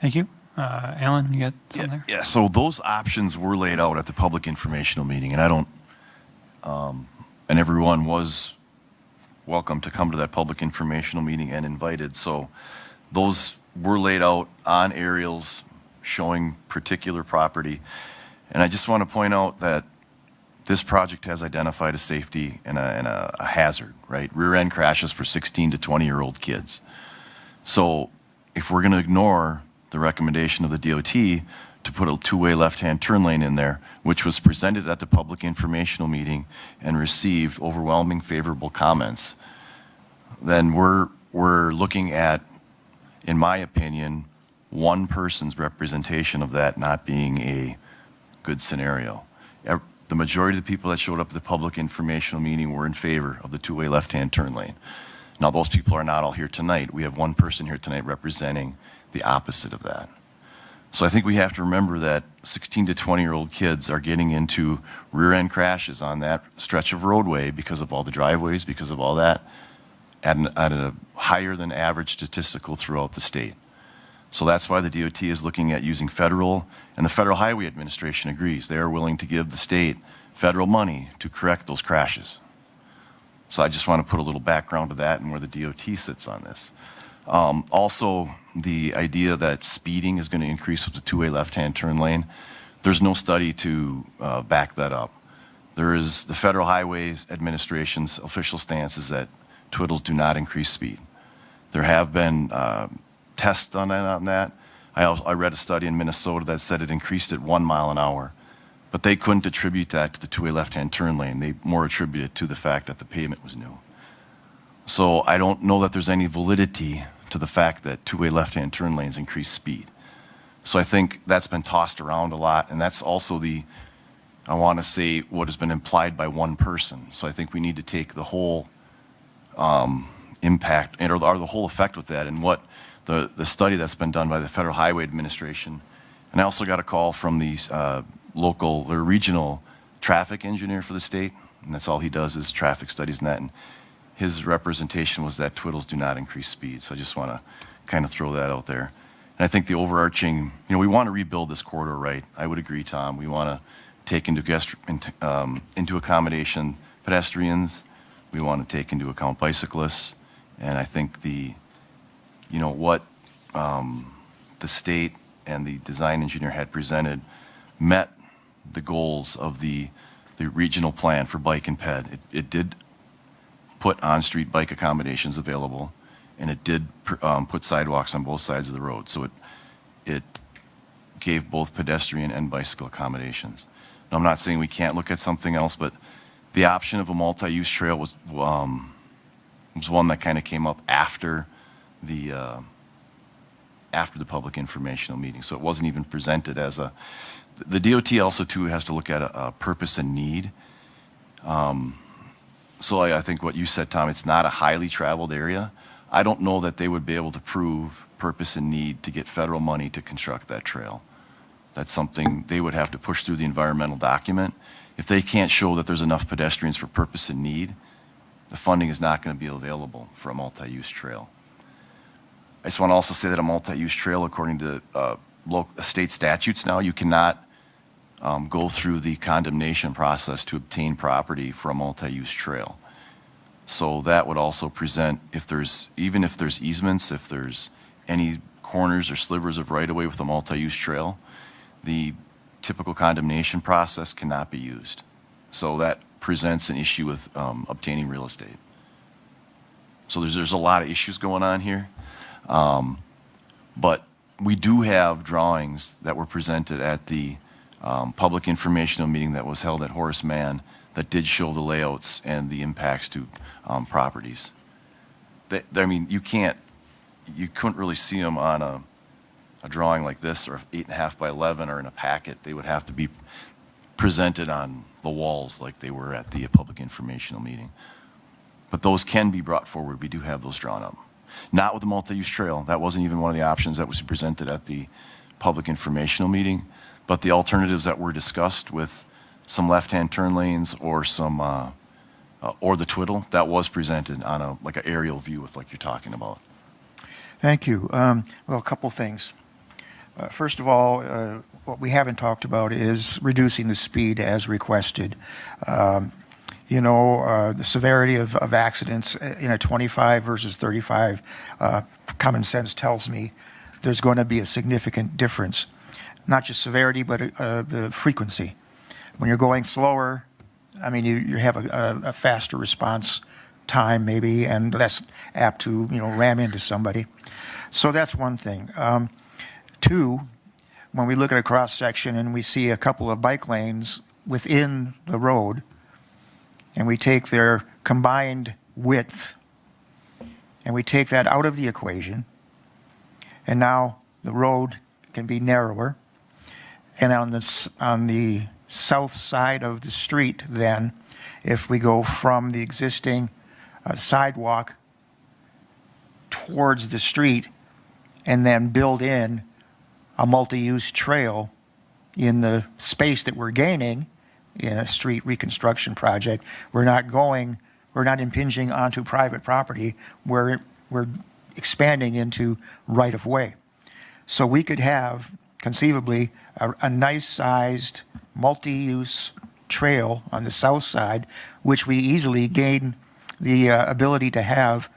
Thank you. Alan, you got something there? Yeah, so those options were laid out at the public informational meeting, and I don't, and everyone was welcome to come to that public informational meeting and invited. So those were laid out on aerials showing particular property. And I just want to point out that this project has identified a safety and a hazard, right? Rear end crashes for 16 to 20-year-old kids. So if we're going to ignore the recommendation of the DOT to put a two-way left-hand turn lane in there, which was presented at the public informational meeting and received overwhelming favorable comments, then we're looking at, in my opinion, one person's representation of that not being a good scenario. The majority of the people that showed up at the public informational meeting were in favor of the two-way left-hand turn lane. Now, those people are not all here tonight. We have one person here tonight representing the opposite of that. So I think we have to remember that 16 to 20-year-old kids are getting into rear-end crashes on that stretch of roadway because of all the driveways, because of all that, at a higher than average statistical throughout the state. So that's why the DOT is looking at using federal, and the Federal Highway Administration agrees. They are willing to give the state federal money to correct those crashes. So I just want to put a little background to that and where the DOT sits on this. Also, the idea that speeding is going to increase with the two-way left-hand turn lane, there's no study to back that up. There is the Federal Highways Administration's official stance is that twiddles do not increase speed. There have been tests done on that. I read a study in Minnesota that said it increased at 1 mile an hour, but they couldn't attribute that to the two-way left-hand turn lane. They more attributed it to the fact that the pavement was new. So I don't know that there's any validity to the fact that two-way left-hand turn lanes increase speed. So I think that's been tossed around a lot, and that's also I want to say, what has been implied by one person. So I think we need to take the whole impact or the whole effect with that and what the study that's been done by the Federal Highway Administration. And I also got a call from the local or regional traffic engineer for the state, and that's all he does is traffic studies and that. And his representation was that twiddles do not increase speed. So I just want to kind of throw that out there. And I think the overarching, we want to rebuild this corridor right. I would agree, Tom. We want to take into accommodation pedestrians. We want to take into account bicyclists. And I think what the state and the design engineer had presented met the goals of the regional plan for bike and ped. It did put on-street bike accommodations available, and it did put sidewalks on both sides of the road. So it gave both pedestrian and bicycle accommodations. Now, I'm not saying we can't look at something else, but the option of a multi-use trail was one that kind of came up after the public informational meeting. So it wasn't even presented as the DOT also too has to look at a purpose and need. So I think what you said, Tom, it's not a highly traveled area. I don't know that they would be able to prove purpose and need to get federal money to construct that trail. That's something they would have to push through the environmental document. If they can't show that there's enough pedestrians for purpose and need, the funding is not going to be available for a multi-use trail. I just want to also say that a multi-use trail, according to state statutes now, you cannot go through the condemnation process to obtain property for a multi-use trail. So that would also present, even if there's easements, if there's any corners or slivers of right-of-way with a multi-use trail, the typical condemnation process cannot be used. So that presents an issue with obtaining real estate. So there's a lot of issues going on here. But we do have drawings that were presented at the public informational meeting that was held at Horace Mann that did show the layouts and the impacts to properties. You couldn't really see them on a drawing like this or 8.5 by 11 or in a packet. They would have to be presented on the walls like they were at the public informational meeting. But those can be brought forward. We do have those drawn up. Not with the multi-use trail. That wasn't even one of the options that was presented at the public informational meeting. But the alternatives that were discussed with some left-hand turn lanes or or the twiddle, that was presented on an aerial view with like you're talking about. Thank you. Well, a couple things. First of all, what we haven't talked about is reducing the speed as requested. The severity of accidents in a 25 versus 35, common sense tells me there's going to be a significant difference. Not just severity, but the frequency. When you're going slower, you have a faster response time maybe, and less apt to, ram into somebody. So that's one thing. Two, when we look at a cross section and we see a couple of bike lanes within the road, and we take their combined width, and we take that out of the equation, and now the road can be narrower. And on the south side of the street, then, if we go from the existing sidewalk towards the street and then build in a multi-use trail in the space that we're gaining in a street reconstruction project, we're not impinging onto private property, we're expanding into right-of-way. So we could have, conceivably, a nice-sized multi-use trail on the south side, which we easily gain the ability to have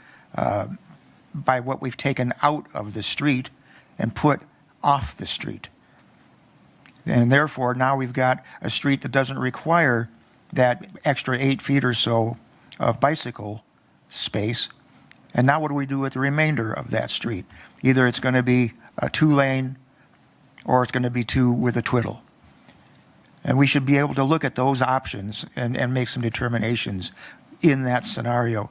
by what we've taken out of the street and put off the street. And therefore, now we've got a street that doesn't require that extra 8 feet or so of bicycle space. And now what do we do with the remainder of that street? Either it's going to be a 2-lane or it's going to be 2 with a twiddle. And we should be able to look at those options and make some determinations in that scenario.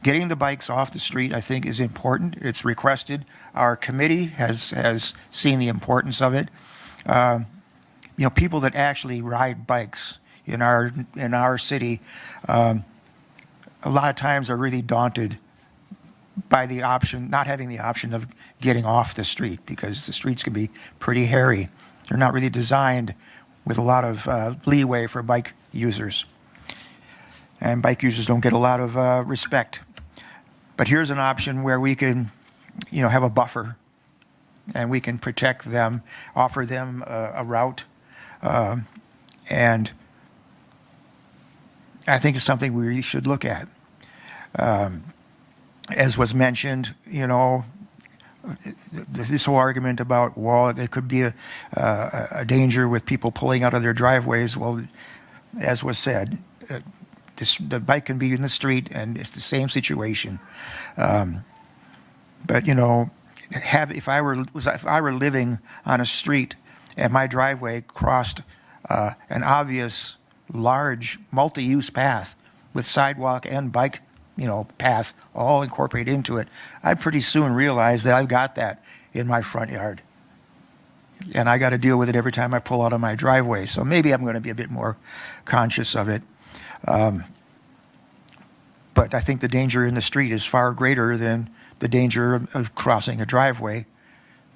Getting the bikes off the street, I think, is important. It's requested. Our committee has seen the importance of it. People that actually ride bikes in our city, a lot of times are really daunted by the option, not having the option of getting off the street, because the streets can be pretty hairy. They're not really designed with a lot of leeway for bike users. And bike users don't get a lot of respect. But here's an option where we can, have a buffer, and we can protect them, offer them a route, and I think it's something we should look at. As was mentioned, this whole argument about, well, there could be a danger with people pulling out of their driveways. Well, as was said, the bike can be in the street, and it's the same situation. But if I were living on a street and my driveway crossed an obvious, large, multi-use path with sidewalk and bike, path all incorporated into it, I'd pretty soon realize that I've got that in my front yard. And I got to deal with it every time I pull out of my driveway. So maybe I'm going to be a bit more conscious of it. But I think the danger in the street is far greater than the danger of crossing a driveway,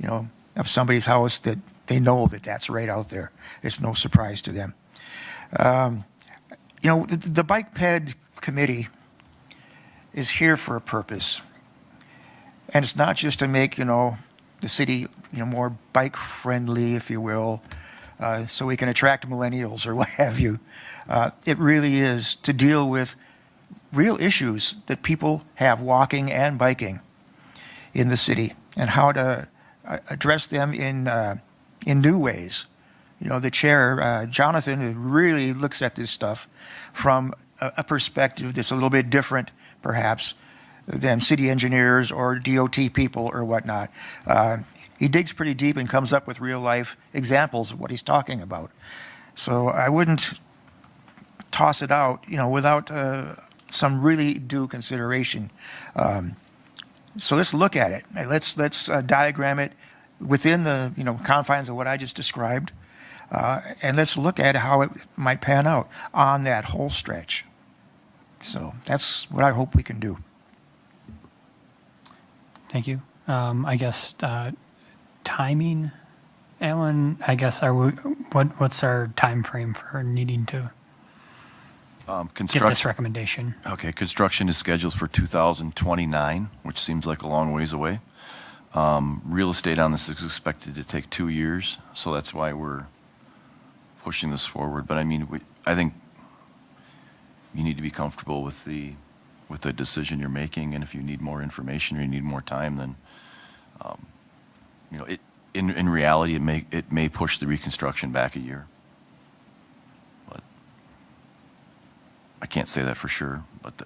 of somebody's house that they know that that's right out there. It's no surprise to them. The Bike Ped Committee is here for a purpose. And it's not just to make, the city, more bike friendly, if you will, so we can attract millennials or what have you. It really is to deal with real issues that people have walking and biking in the city, and how to address them in new ways. The chair, Jonathan, really looks at this stuff from a perspective that's a little bit different, perhaps, than city engineers or DOT people or whatnot. He digs pretty deep and comes up with real-life examples of what he's talking about. So I wouldn't toss it out, without some really due consideration. So let's look at it. Let's diagram it within the confines of what I just described, and let's look at how it might pan out on that whole stretch. So that's what I hope we can do. Thank you. I guess timing, Alan. I guess what's our time frame for needing to get this recommendation? Okay, construction is scheduled for 2029, which seems like a long ways away. Real estate on this is expected to take 2 years, so that's why we're pushing this forward. But I think you need to be comfortable with the decision you're making, and if you need more information or you need more time, then in reality it may push the reconstruction back a year. But I can't say that for sure. But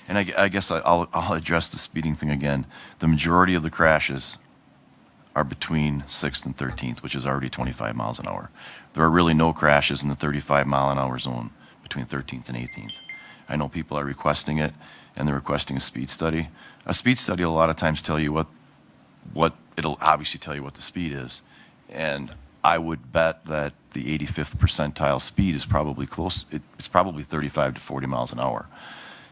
and I guess I'll address the speeding thing again. The majority of the crashes are between 6th and 13th, which is already 25 miles an hour. There are really no crashes in the 35-mile-an-hour zone between 13th and 18th. I know people are requesting it, and they're requesting a speed study. A speed study will a lot of times tell you what it'll obviously tell you what the speed is. And I would bet that the 85th percentile speed is probably close. It's probably 35 to 40 miles an hour.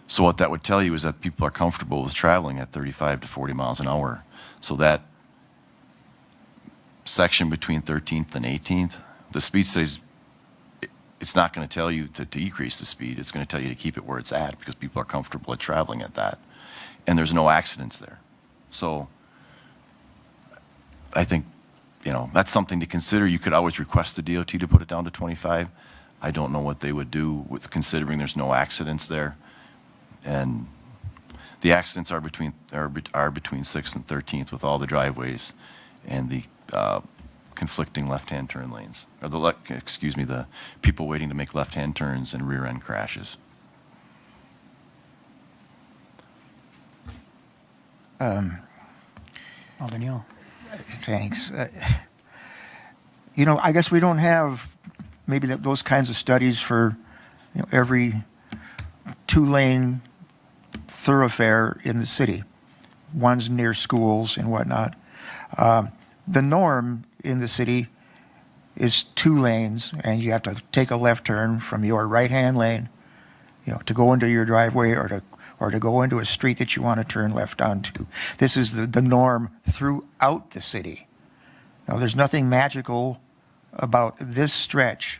So what that would tell you is that people are comfortable with traveling at 35 to 40 miles an hour. So that section between 13th and 18th, the speed studies, it's not going to tell you to decrease the speed. It's going to tell you to keep it where it's at because people are comfortable at traveling at that. And there's no accidents there. So I think that's something to consider. You could always request the DOT to put it down to 25. I don't know what they would do with considering there's no accidents there. And the accidents are between 6th and 13th with all the driveways and the conflicting left-hand turn lanes, or the people waiting to make left-hand turns and rear-end crashes. Alder Neal. Thanks. I guess we don't have maybe those kinds of studies for every two-lane thoroughfare in the city, ones near schools and whatnot. The norm in the city is 2 lanes, and you have to take a left turn from your right-hand lane, to go into your driveway or to go into a street that you want to turn left onto. This is the norm throughout the city. Now, there's nothing magical about this stretch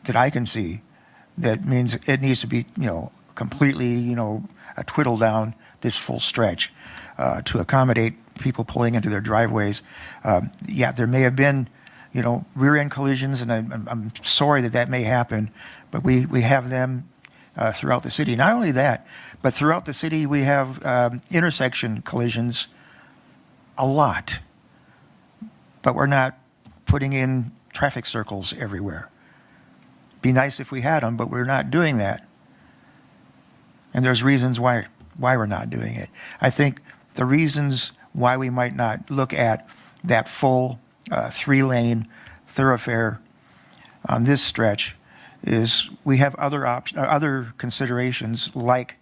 that I can see that means it needs to be, completely, a twiddle down this full stretch to accommodate people pulling into their driveways. There may have been, rear-end collisions, and I'm sorry that may happen, but we have them throughout the city. Not only that, but throughout the city we have intersection collisions a lot, but we're not putting in traffic circles everywhere. Be nice if we had them, but we're not doing that. And there's reasons why we're not doing it. I think the reasons why we might not look at that full 3-lane thoroughfare on this stretch is we have other considerations like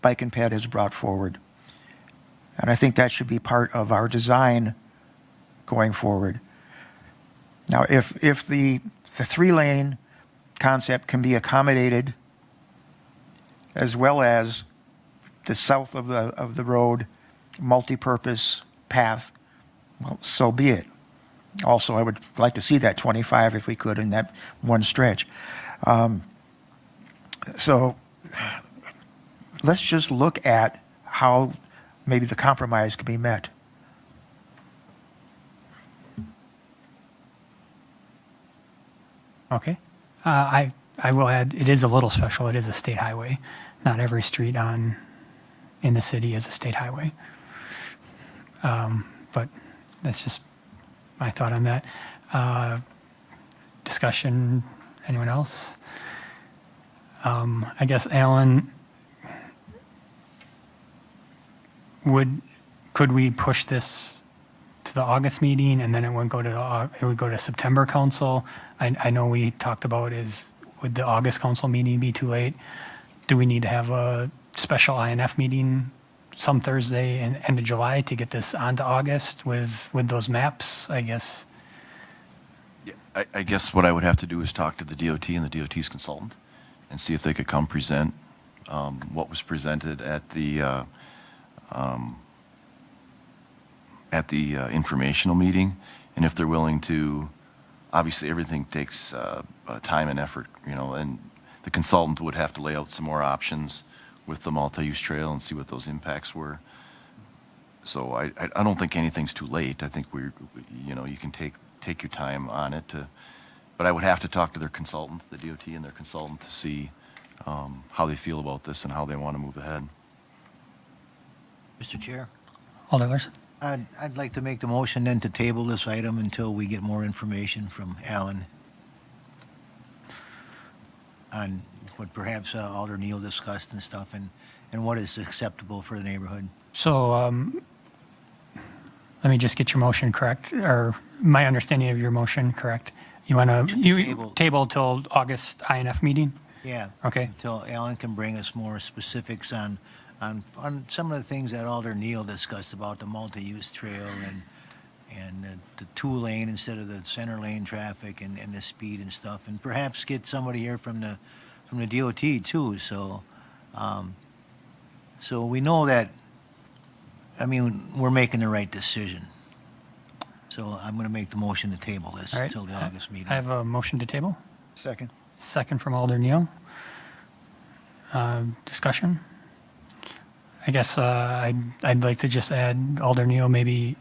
Bike and Ped has brought forward. And I think that should be part of our design going forward. Now, if the 3-lane concept can be accommodated as well as the south of the road multi-purpose path, well, so be it. Also, I would like to see that 25 if we could in that one stretch. So let's just look at how maybe the compromise can be met. Okay. I will add, it is a little special. It is a state highway. Not every street in the city is a state highway. But that's just my thought on that. Discussion, anyone else? I guess, Alan, could we push this to the August meeting and then it would go to September council? I know we talked about would the August council meeting be too late? Do we need to have a special INF meeting some Thursday in end of July to get this onto August with those maps, I guess? Yeah, I guess what I would have to do is talk to the DOT and the DOT's consultant and see if they could come present what was presented at the informational meeting, and if they're willing to. Obviously, everything takes time and effort, and the consultant would have to lay out some more options with the multi-use trail and see what those impacts were. So I don't think anything's too late. I think you can take your time on it, but I would have to talk to their consultant, the DOT and their consultant, to see how they feel about this and how they want to move ahead. Mr. Chair, Alder Larson? I'd like to make the motion then to table this item until we get more information from Alan on what perhaps Alder Neal discussed and stuff, and what is acceptable for the neighborhood. So let me just get your motion correct, or my understanding of your motion correct. You want to table till August INF meeting? Yeah. Okay. Until Alan can bring us more specifics on some of the things that Alder Neal discussed about the multi-use trail and the 2-lane instead of the center lane traffic and the speed and stuff, and perhaps get somebody here from the DOT too. So we know that. I mean, we're making the right decision. So I'm going to make the motion to table this All right. until the August meeting. I have a motion to table. Second. Second from Alder Neal. Discussion? I guess I'd like to just add, Alder Neal, maybe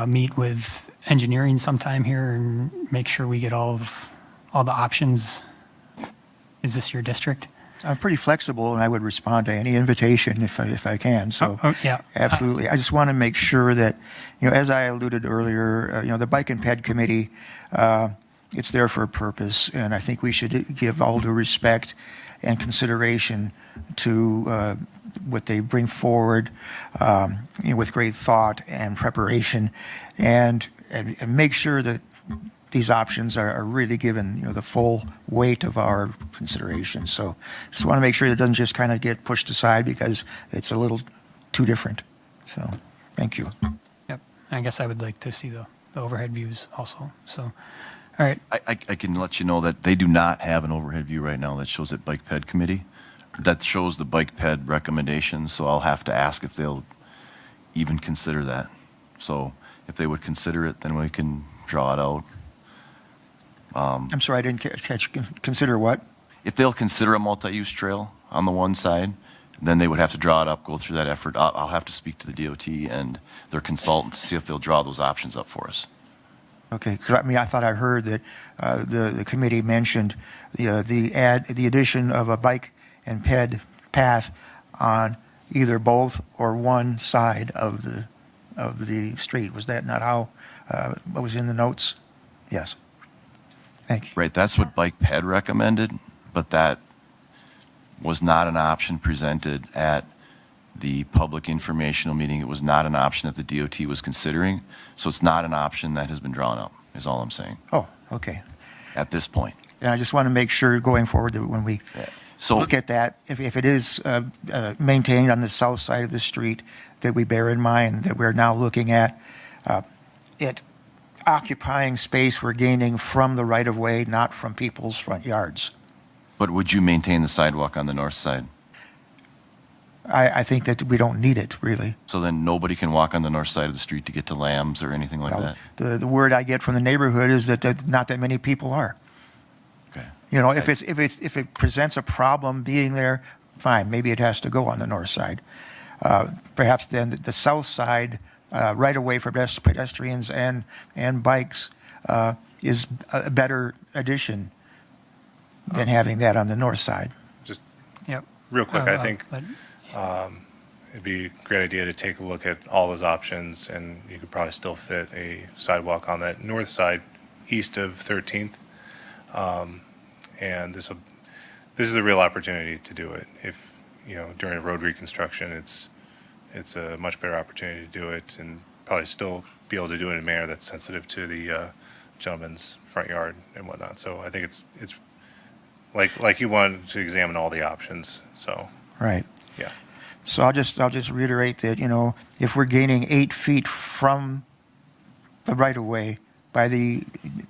meet with engineering sometime here and make sure we get all the options. Is this your district? I'm pretty flexible, and I would respond to any invitation if I can. So, Yeah. absolutely. I just want to make sure that, as I alluded earlier, the Bike and Ped Committee, it's there for a purpose, and I think we should give all due respect and consideration to what they bring forward with great thought and preparation, and make sure that these options are really given the full weight of our consideration. So just want to make sure it doesn't just kind of get pushed aside because it's a little too different. So thank you. Yep. I guess I would like to see the overhead views also. So, all right. I can let you know that they do not have an overhead view right now that shows at Bike Ped Committee. That shows the Bike Ped recommendations, so I'll have to ask if they'll even consider that. So if they would consider it, then we can draw it out. I'm sorry, I didn't catch. Consider what? If they'll consider a multi-use trail on the one side, then they would have to draw it up, go through that effort. I'll have to speak to the DOT and their consultant to see if they'll draw those options up for us. Okay, because I thought I heard that the committee mentioned the addition of a bike and ped path on either both or one side of the street. Was that not how what was in the notes? Yes. Thank you. Right, that's what Bike Ped recommended, but that was not an option presented at the public informational meeting. It was not an option that the DOT was considering, so it's not an option that has been drawn up, is all I'm saying, Oh, okay. at this point. And I just want to make sure going forward that when we So, look at that, if it is maintained on the south side of the street, that we bear in mind that we're now looking at it occupying space we're gaining from the right-of-way, not from people's front yards. but would you maintain the sidewalk on the north side? I think that we don't need it, really. So then nobody can walk on the north side of the street to get to Lambs or anything like Well, that? the word I get from the neighborhood is that not that many people are. Okay. If it presents a problem being there, fine, maybe it has to go on the north side. Perhaps then the south side, right away for pedestrians and bikes, is a better addition than having that on the north side. Yep. Real quick, I think but- it'd be a great idea to take a look at all those options, and you could probably still fit a sidewalk on that north side, east of 13th. And this is a real opportunity to do it. If, during a road reconstruction, it's a much better opportunity to do it, and probably still be able to do it in a manner that's sensitive to the gentleman's front yard and whatnot. So I think it's like you want to examine all the options. So Right. yeah. So I'll just reiterate that, if we're gaining 8 feet from the right-of-way by the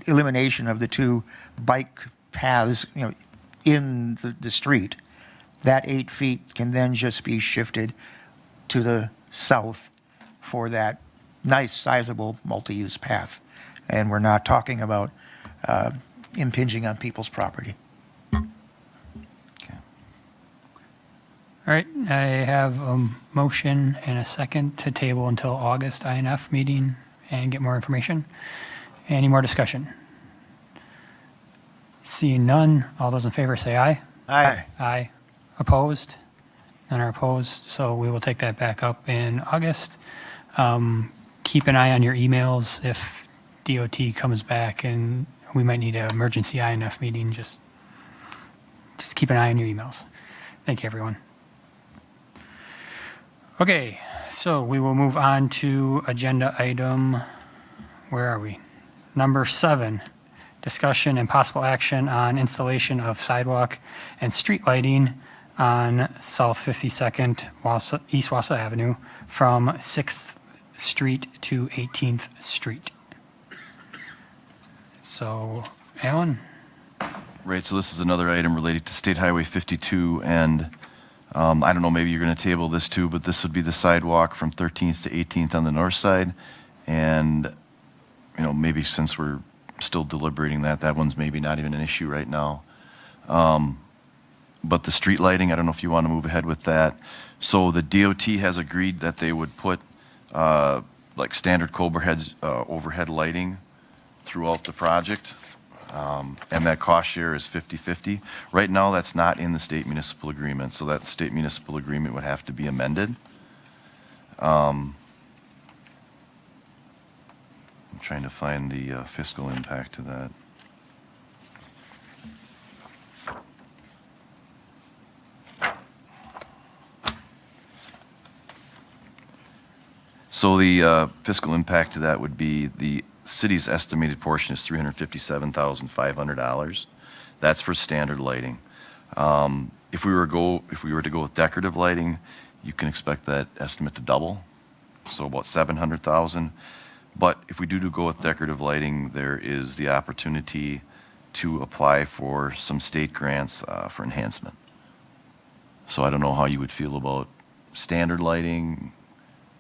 elimination of the two bike paths, in the street, that 8 feet can then just be shifted to the south for that nice, sizable, multi-use path. And we're not talking about impinging on people's property. All right, I have a motion and a second to table until August INF meeting and get more information. Any more discussion? Seeing none, all those in favor say aye. Aye. Aye. Opposed? None are opposed, so we will take that back up in August. Keep an eye on your emails if DOT comes back and we might need an emergency INF meeting. Just keep an eye on your emails. Thank you, everyone. Okay, so we will move on to agenda item, where are we? Number 7, discussion and possible action on installation of sidewalk and street lighting on South 52nd East Wausau Avenue from 6th Street to 18th Street. So, Alan? Right, so this is another item related to State Highway 52, and I don't know, maybe you're going to table this too, but this would be the sidewalk from 13th to 18th on the north side, and, maybe since we're still deliberating that one's maybe not even an issue right now. But the street lighting, I don't know if you want to move ahead with that. So the DOT has agreed that they would put like standard overhead lighting throughout the project. And that cost share is 50/50. Right now, that's not in the state municipal agreement, so that state municipal agreement would have to be amended. I'm trying to find the fiscal impact to that. So the fiscal impact to that would be the city's estimated portion is $357,500. That's for standard lighting. If we were to go with decorative lighting, you can expect that estimate to double, so about $700,000. But if we do go with decorative lighting, there is the opportunity to apply for some state grants for enhancement. So I don't know how you would feel about standard lighting,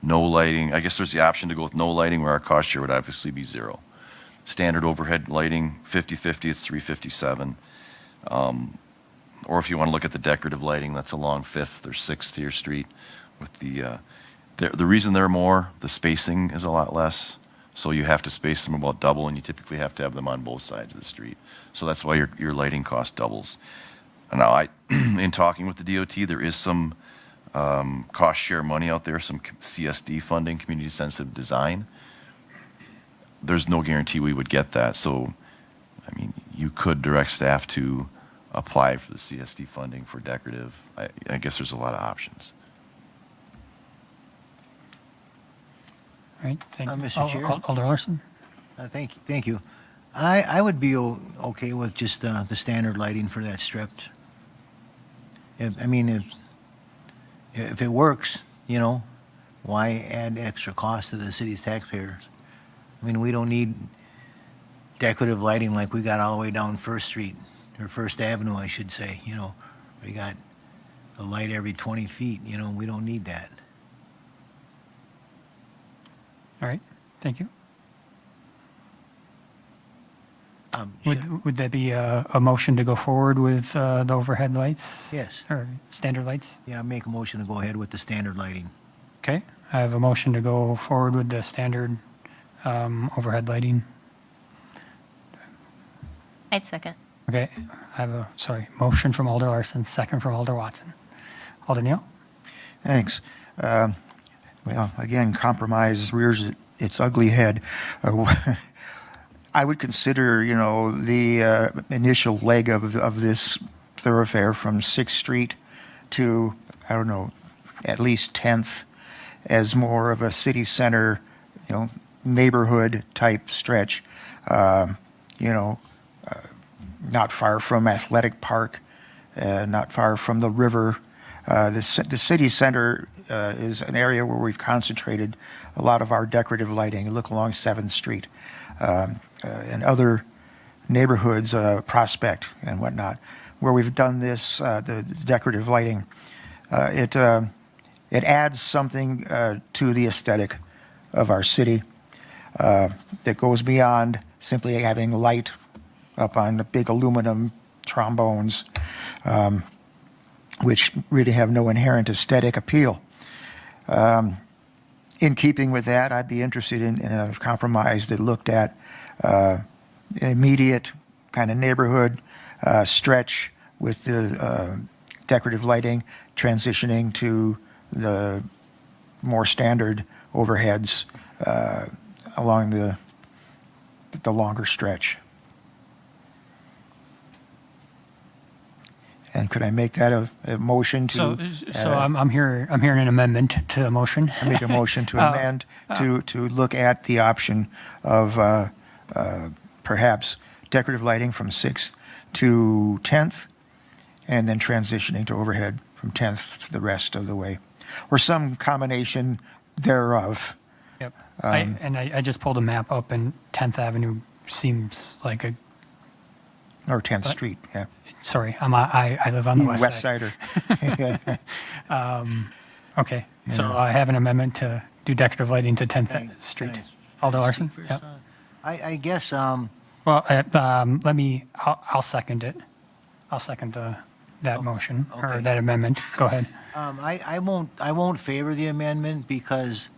no lighting. I guess there's the option to go with no lighting, where our cost share would obviously be zero. Standard overhead lighting, 50/50, it's 357. Or if you want to look at the decorative lighting, that's along 5th or 6th to your street. With the reason they're more, the spacing is a lot less. So you have to space them about double, and you typically have to have them on both sides of the street. So that's why your lighting cost doubles. And now, in talking with the DOT, there is some cost share money out there, some CSD funding, community sensitive design. There's no guarantee we would get that. So, I mean, you could direct staff to apply for the CSD funding for decorative. I guess there's a lot of options. All right, thank you. Mr. Chair? Alder Larson? Thank you. I would be okay with just the standard lighting for that strip. If it works, why add extra cost to the city's taxpayers? I mean, we don't need decorative lighting like we got all the way down First Street, or First Avenue, I should say. We got a light every 20 feet. We don't need that. All right, thank you. Should- Would that be a motion to go forward with the overhead lights? Yes. Or standard lights? Yeah, make a motion to go ahead with the standard lighting. Okay, I have a motion to go forward with the standard overhead lighting. I'd second. Okay, I have motion from Alder Larson, second from Alder Watson. Alder Neal? Thanks. Well, again, compromise rears its ugly head. I would consider, the initial leg of this thoroughfare from 6th Street to, I don't know, at least 10th as more of a city center, neighborhood type stretch. Not far from Athletic Park, not far from the river. The city center is an area where we've concentrated a lot of our decorative lighting. You look along 7th Street and other neighborhoods, Prospect and whatnot, where we've done this, the decorative lighting. It adds something to the aesthetic of our city that goes beyond simply having light up on the big aluminum trombones, which really have no inherent aesthetic appeal. In keeping with that, I'd be interested in a compromise that looked at immediate kind of neighborhood stretch with the decorative lighting, transitioning to the more standard overheads along the longer stretch. And could I make that a motion to? So I'm hearing an amendment to the motion. I make a motion to amend to look at the option of perhaps decorative lighting from 6th to 10th, and then transitioning to overhead from 10th to the rest of the way, or some combination thereof. Yep. I just pulled a map up, and 10th Avenue seems like a. Or 10th Street, yeah. Sorry, I live on the west side. Okay, so I have an amendment to do decorative lighting to 10th Street. Can Alder I Larson? speak first? Yep. I guess, Well, I'll second it. I'll second that motion, or okay. that amendment. Go ahead. I won't favor the amendment because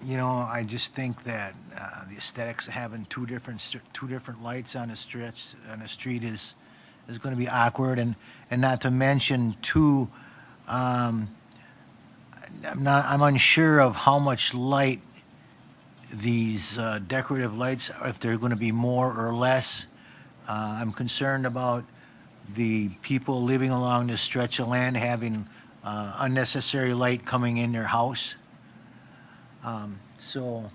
You know, I just think that the aesthetics of having two different lights on a street is going to be awkward, and not to mention too, I'm unsure of how much light these decorative lights, if they're going to be more or less. I'm concerned about the people living along this stretch of land having unnecessary light coming in their house. So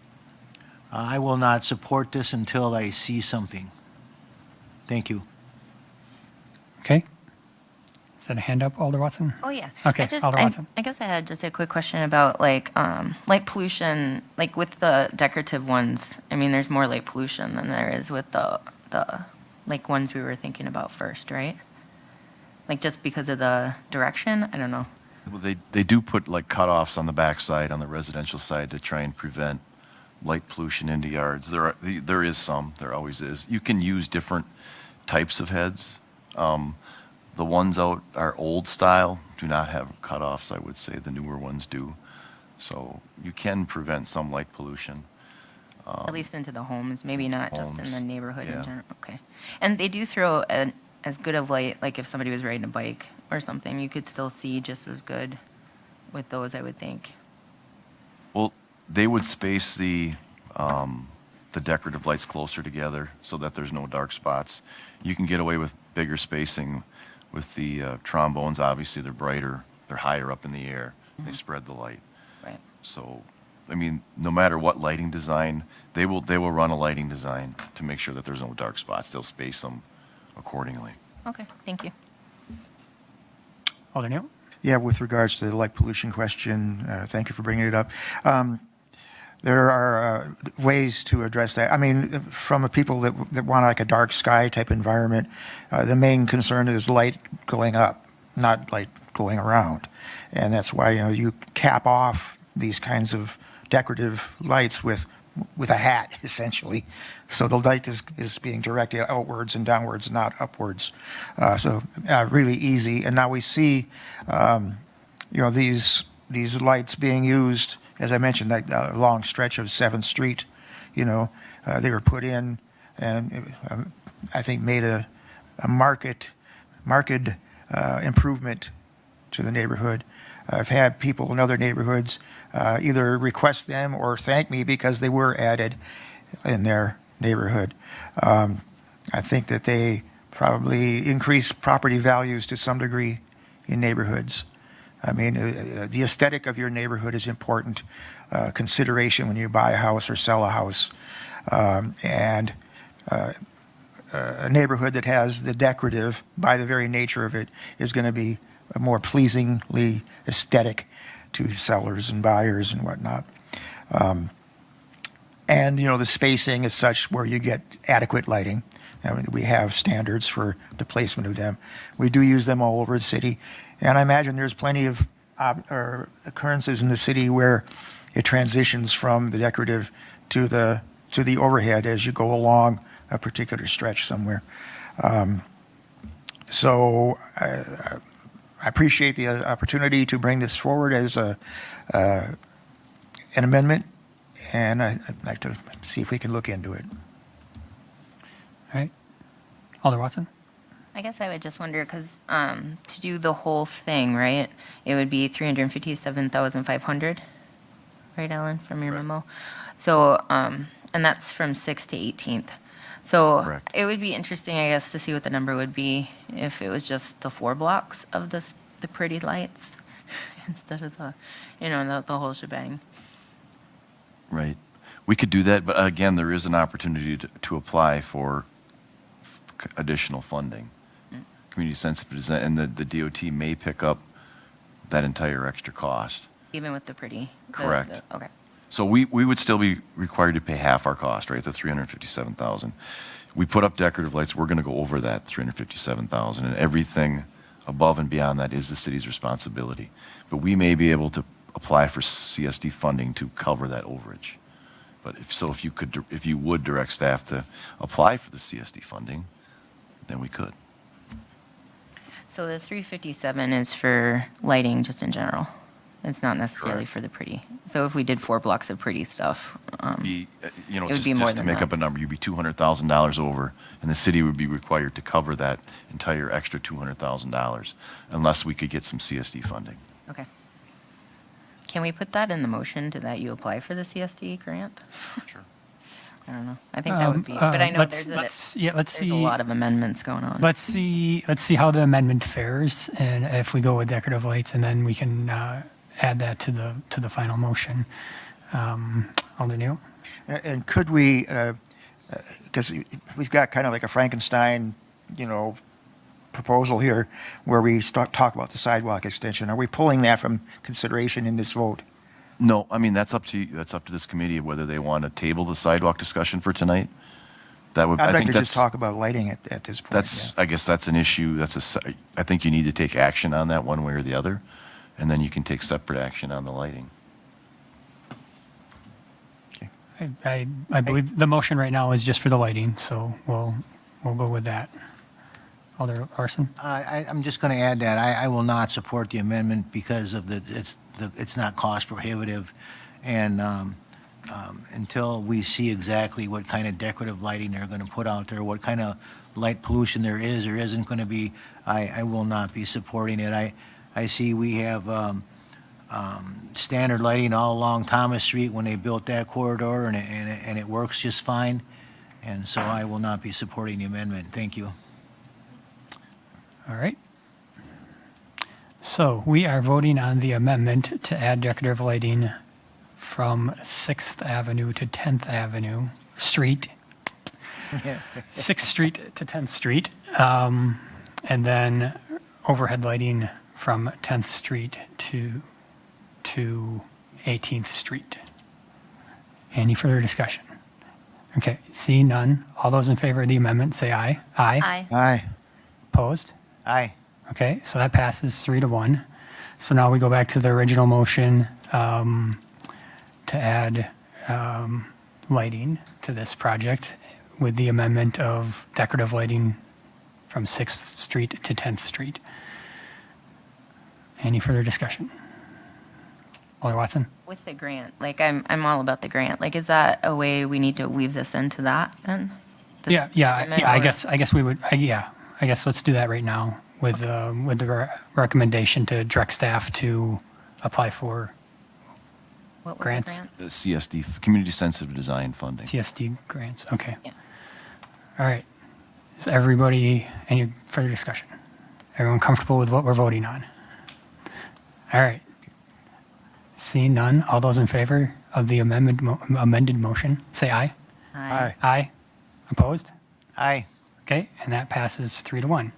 I will not support this until I see something. Thank you. Okay. Is that a hand up, Alder Watson? Oh, yeah. Okay, Alder Watson. I guess I had just a quick question about like light pollution, like with the decorative ones. I mean, there's more light pollution than there is with the like ones we were thinking about first, right? Like just because of the direction? I don't know. Well, they do put like cutoffs on the backside, on the residential side, to try and prevent light pollution into yards. There is some, there always is. You can use different types of heads. The ones out are old style, do not have cutoffs, I would say. The newer ones do. So you can prevent some light pollution. At least into the homes, maybe not just in the Homes, neighborhood in yeah. general. Okay. And they do throw as good of light, like if somebody was riding a bike or something, you could still see just as good with those, I would think. Well, they would space the decorative lights closer together so that there's no dark spots. You can get away with bigger spacing with the trombones. Obviously, they're brighter, they're higher up in the air, they spread the light. Right. So, I mean, no matter what lighting design, they will run a lighting design to make sure that there's no dark spots. They'll space them accordingly. Okay, thank you. Alder Neal? Yeah, with regards to the light pollution question, thank you for bringing it up. There are ways to address that. I mean, from a people that want like a dark sky type environment, the main concern is light going up, not light going around. And that's why, you cap off these kinds of decorative lights with a hat, essentially. So the light is being directed outwards and downwards, not upwards. So really easy. And now we see, these lights being used, as I mentioned, like a long stretch of 7th Street, they were put in and I think made a marked improvement to the neighborhood. I've had people in other neighborhoods either request them or thank me because they were added in their neighborhood. I think that they probably increase property values to some degree in neighborhoods. I mean, the aesthetic of your neighborhood is important consideration when you buy a house or sell a house. And a neighborhood that has the decorative, by the very nature of it, is going to be more pleasingly aesthetic to sellers and buyers and whatnot. And, the spacing is such where you get adequate lighting. I mean, we have standards for the placement of them. We do use them all over the city. And I imagine there's plenty of occurrences in the city where it transitions from the decorative to the overhead as you go along a particular stretch somewhere. So I appreciate the opportunity to bring this forward as an amendment, and I'd like to see if we can look into it. All right. Alder Watson? I guess I would just wonder, because to do the whole thing, right, it would be 357,500, right, Ellen, from your memo? So, and that's from 6th to 18th. So Correct. it would be interesting, I guess, to see what the number would be if it was just the 4 blocks of the pretty lights instead of the whole shebang. Right. We could do that, but again, there is an opportunity to apply for additional funding. Community sensitive design, and the DOT may pick up that entire extra cost. Even with the pretty? Correct. Okay. So we would still be required to pay half our cost, right, the $357,000. We put up decorative lights, we're going to go over that $357,000, and everything above and beyond that is the city's responsibility. But we may be able to apply for CSD funding to cover that overage. But if you would direct staff to apply for the CSD funding, then we could. So the 357 is for lighting just in general? It's not necessarily Correct. for the pretty. So if we did 4 blocks of pretty stuff, Be, you know, It would be more just to than make that. up a number, you'd be $200,000 over, and the city would be required to cover that entire extra $200,000 unless we could get some CSD funding. okay. Can we put that in the motion to that you apply for the CSD grant? Sure. I don't know. I think that would be, but I know let's there's see. a lot of amendments going on. Let's see how the amendment fares, and if we go with decorative lights, and then we can add that to the final motion. Alder Neal? And could we, because we've got kind of like a Frankenstein, proposal here where we talk about the sidewalk extension. Are we pulling that from consideration in this vote? No, I mean, that's up to this committee whether they want to table the sidewalk discussion for tonight. That would, I'd I like think to that's, just talk about lighting at this point. that's, I guess that's an issue. I think you need to take action on that one way or the other, and then you can take separate action on the lighting. I believe the motion right now is just for the lighting, so we'll go with that. Alder Larson? I'm just going to add that I will not support the amendment because of it's not cost prohibitive, and until we see exactly what kind of decorative lighting they're going to put out there, what kind of light pollution there is or isn't going to be, I will not be supporting it. I see we have standard lighting all along Thomas Street when they built that corridor, and it works just fine, and so I will not be supporting the amendment. Thank you. All right. So we are voting on the amendment to add decorative lighting from 6th Avenue to 10th Avenue Street, 6th Street to 10th Street, and then overhead lighting from 10th Street to 18th Street. Any further discussion? Okay, seeing none. All those in favor of the amendment say aye. Aye. Aye. Opposed? Aye. Okay, so that passes 3-1. So now we go back to the original motion to add lighting to this project with the amendment of decorative lighting from 6th Street to 10th Street. Any further discussion? Alder Watson? With the grant, like I'm all about the grant. Like, is that a way we need to weave this into that then? This amendment, I or- guess we would. I guess let's do that right now with the recommendation to direct staff to apply for What was grants. the grant? The CSD, Community Sensitive Design Funding. TSD grants. Okay. Yeah. All right. Is everybody, any further discussion? Everyone comfortable with what we're voting on? All right. Seeing none, all those in favor of the amended motion, say aye. Aye. Aye. Opposed? Aye. Okay, and that passes 3-1.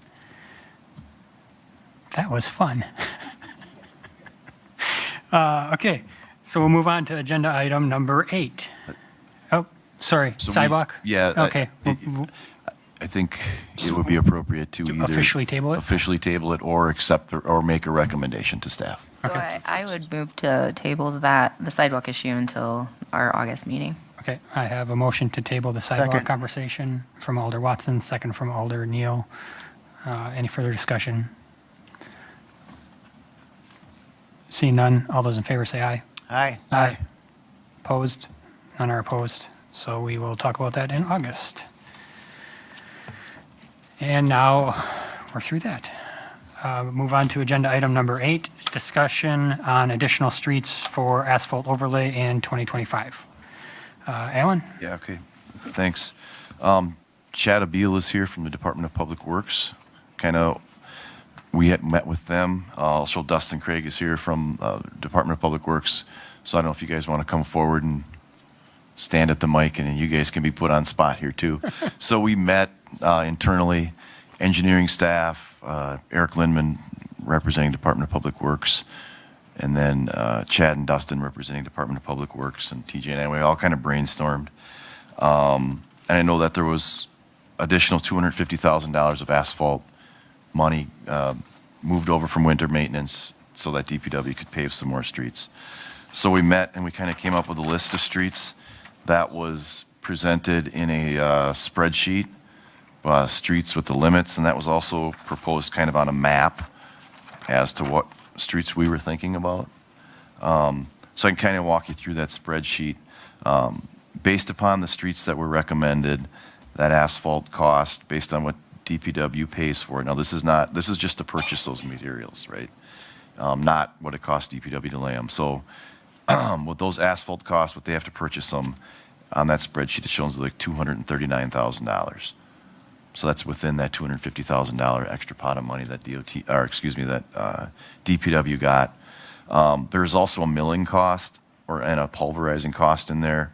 That was fun. Okay, so we'll move on to agenda item number 8. Oh, sorry, So we- sidewalk? yeah, Okay. I think it would be appropriate to either officially table it? officially table it or accept or make a recommendation to staff. So Okay. I would move to table the sidewalk issue until our August meeting. Okay, I have a motion to table the sidewalk Second. conversation from Alder Watson, second from Alder Neal. Any further discussion? Seeing none, all those in favor say aye. Aye. Aye. Opposed? None are opposed. So we will talk about that in August. And now we're through that. Move on to agenda item number 8, discussion on additional streets for asphalt overlay in 2025. Alan? Yeah, okay. Thanks. Chad Abil is here from the Department of Public Works. We had met with them. Also, Dustin Craig is here from Department of Public Works. So I don't know if you guys want to come forward and stand at the mic, and then you guys can be put on spot here too. So we met internally, engineering staff, Eric Lindman representing Department of Public Works, and then Chad and Dustin representing Department of Public Works, and TJ and I, we all kind of brainstormed. And I know that there was additional $250,000 of asphalt money moved over from winter maintenance so that DPW could pave some more streets. So we met and we kind of came up with a list of streets that was presented in a spreadsheet, streets with the limits, and that was also proposed kind of on a map as to what streets we were thinking about. So I can kind of walk you through that spreadsheet. Based upon the streets that were recommended, that asphalt cost, based on what DPW pays for it. Now, this is just to purchase those materials, right? Not what it costs DPW to lay them. So with those asphalt costs, what they have to purchase them, on that spreadsheet, it shows like $239,000. So that's within that $250,000 extra pot of money that DPW got. There's also a milling cost and a pulverizing cost in there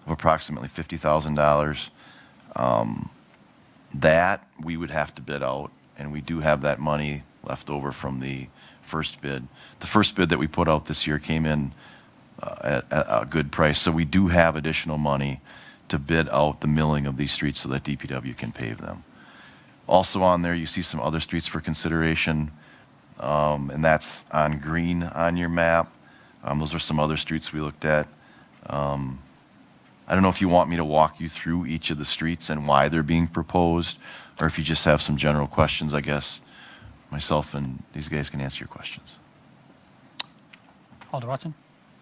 of approximately $50,000. That we would have to bid out, and we do have that money left over from the first bid. The first bid that we put out this year came in at a good price, so we do have additional money to bid out the milling of these streets so that DPW can pave them. Also on there, you see some other streets for consideration, and that's on green on your map. Those are some other streets we looked at. I don't know if you want me to walk you through each of the streets and why they're being proposed, or if you just have some general questions. I guess myself and these guys can answer your questions. Alder Watson?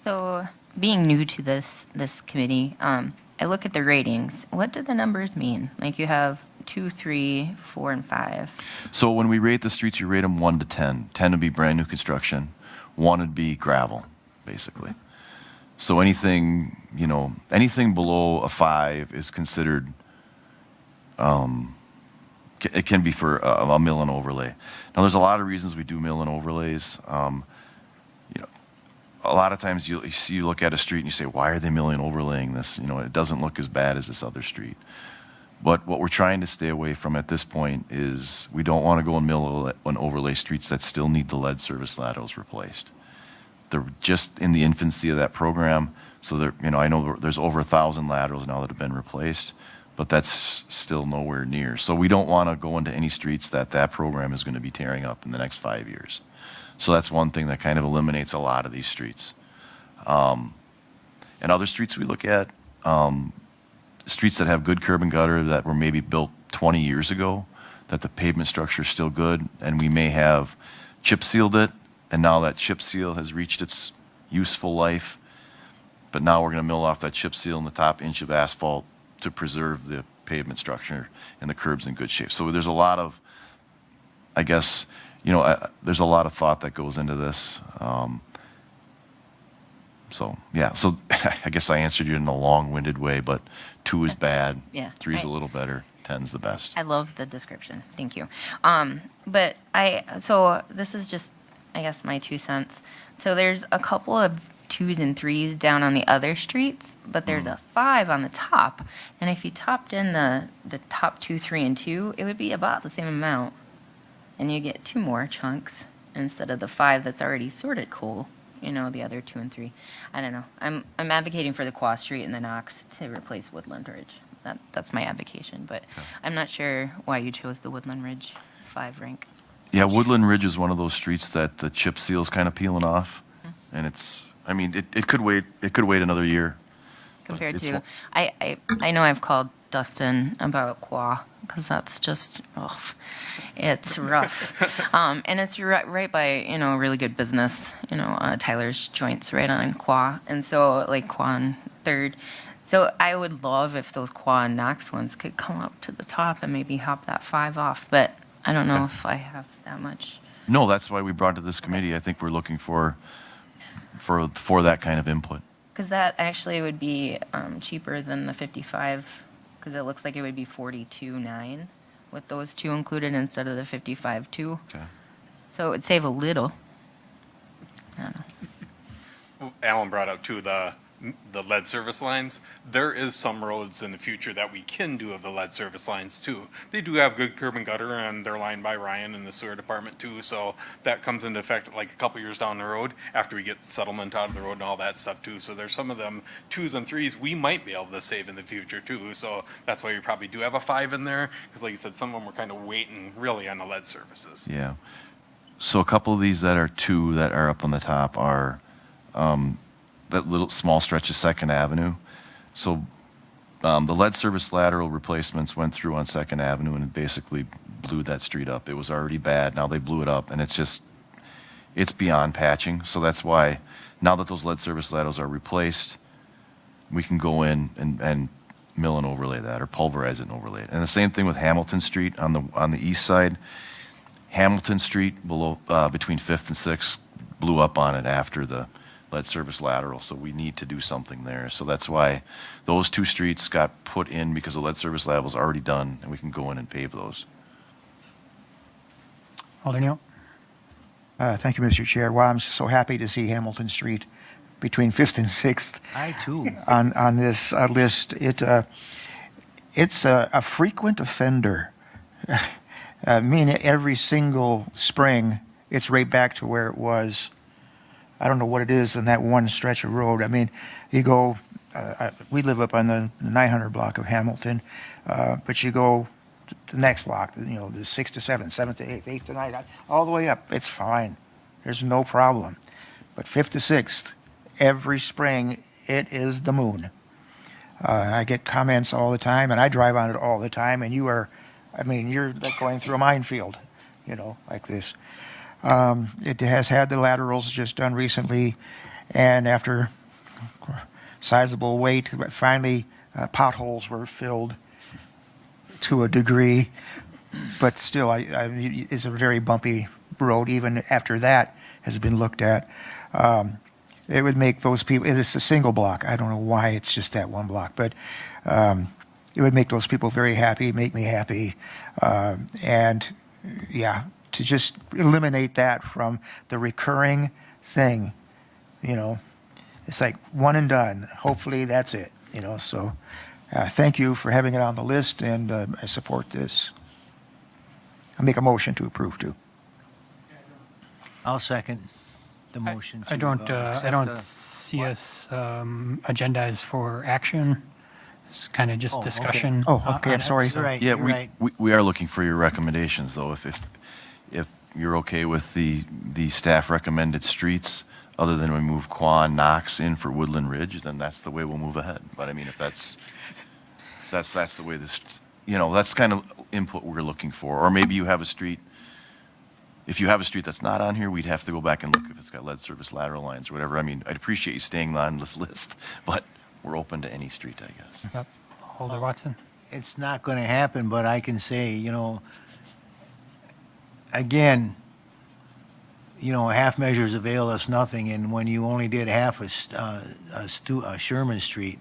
So, being new to this committee, I look at the ratings. What do the numbers mean? Like you have 2, 3, 4, and 5. So when we rate the streets, you rate them 1 to 10. 10 would be brand new construction. 1 would be gravel, basically. So anything below a 5 is considered, it can be for a mill and overlay. Now, there's a lot of reasons we do mill and overlays. A lot of times you look at a street and you say, why are they milling and overlaying this? It doesn't look as bad as this other street. But what we're trying to stay away from at this point is we don't want to go and mill and overlay streets that still need the lead service laterals replaced. They're just in the infancy of that program. So I know there's over 1,000 laterals now that have been replaced, but that's still nowhere near. So we don't want to go into any streets that program is going to be tearing up in the next 5 years. So that's one thing that kind of eliminates a lot of these streets. And other streets we look at, streets that have good curb and gutter that were maybe built 20 years ago, that the pavement structure is still good, and we may have chip sealed it, and now that chip seal has reached its useful life, but now we're going to mill off that chip seal in the top inch of asphalt to preserve the pavement structure and the curbs in good shape. So there's a lot of, there's a lot of thought that goes into this. So I guess I answered you in a long-winded way, but 2 is bad, Yeah, 3 is a little better, 10's the best. I love the description. Thank you. So this is just, I guess, my 2 cents. So there's a couple of 2s and 3s down on the other streets, but there's a 5 on the top. And if you topped in the top 2, 3, and 2, it would be about the same amount. And you get 2 more chunks instead of the 5 that's already sorted cool. The other 2 and 3. I don't know. I'm advocating for the Quah Street and the Knox to replace Woodland Ridge. That's my advocation, but I'm not sure why you chose the Woodland Ridge 5 rank. Yeah, Woodland Ridge is one of those streets that the chip seal's kind of peeling off, and it could wait another year. Compared to, I know I've called Dustin about Quah because that's just, it's rough. And it's right by, a really good business, Tyler's Joints right on Quah. And so like Quah and 3rd. So I would love if those Quah and Knox ones could come up to the top and maybe hop that 5 off, but I don't know if I have that much. No, that's why we brought it to this committee. I think we're looking for that kind of input. Because that actually would be cheaper than the 55, because it looks like it would be 42.9 with those 2 included instead of the 55.2. Okay. So it would save a little. I don't know. Alan brought up too the lead service lines. There is some roads in the future that we can do of the lead service lines too. They do have good curb and gutter, and they're lined by Ryan in the sewer department too. So that comes into effect like a couple years down the road after we get settlement out of the road and all that stuff too. So there's some of them 2s and 3s we might be able to save in the future too. So that's why you probably do have a 5 in there, because like you said, some of them were kind of waiting really on the lead services. Yeah. So a couple of these that are 2 that are up on the top are that little small stretch of 2nd Avenue. So the lead service lateral replacements went through on 2nd Avenue and it basically blew that street up. It was already bad. Now they blew it up, and it's beyond patching. So that's why Now that those lead service laterals are replaced, we can go in and mill and overlay that, or pulverize it and overlay it. And the same thing with Hamilton Street on the east side. Hamilton Street below, between 5th and 6th blew up on it after the lead service lateral, so we need to do something there. So that's why those two streets got put in, because the lead service lateral is already done, and we can go in and pave those. Alder Neal? Thank you, Mr. Chair. Well, I'm so happy to see Hamilton Street between 5th and 6th I too. on this list. It's a frequent offender. I mean, every single spring, it's right back to where it was. I don't know what it is in that one stretch of road. I mean, you go, we live up on the 900 block of Hamilton, but you go to the next block, the 6th to 7th, 7th to 8th, 8th to 9th, all the way up. It's fine. There's no problem. But 5th to 6th, every spring, it is the moon. I get comments all the time, and I drive on it all the time, and you're like going through a minefield, like this. It has had the laterals just done recently, and after sizable wait, finally potholes were filled to a degree, but still, it's a very bumpy road. Even after that has been looked at, it would make those people. It's a single block. I don't know why it's just that one block, but it would make those people very happy, make me happy, and yeah. To just eliminate that from the recurring thing, it's like one and done. Hopefully that's it, So thank you for having it on the list, and I support this. I make a motion to approve too. I'll second the motion. I don't see us agendas for action. It's kind of just discussion. Oh, okay. I'm sorry. You're right. Yeah, you're right. we are looking for your recommendations, though. If you're okay with the staff recommended streets, other than we move Quan, Knox in for Woodland Ridge, then that's the way we'll move ahead. But I mean, if that's the way this, that's kind of input we're looking for. Or maybe you have a street. If you have a street that's not on here, we'd have to go back and look if it's got lead service lateral lines or whatever. I mean, I'd appreciate you staying on this list, but we're open to any street, I guess. Yep. Alder Watson? It's not going to happen, but I can say, again, half measures avail us nothing, and when you only did half a Sherman Street,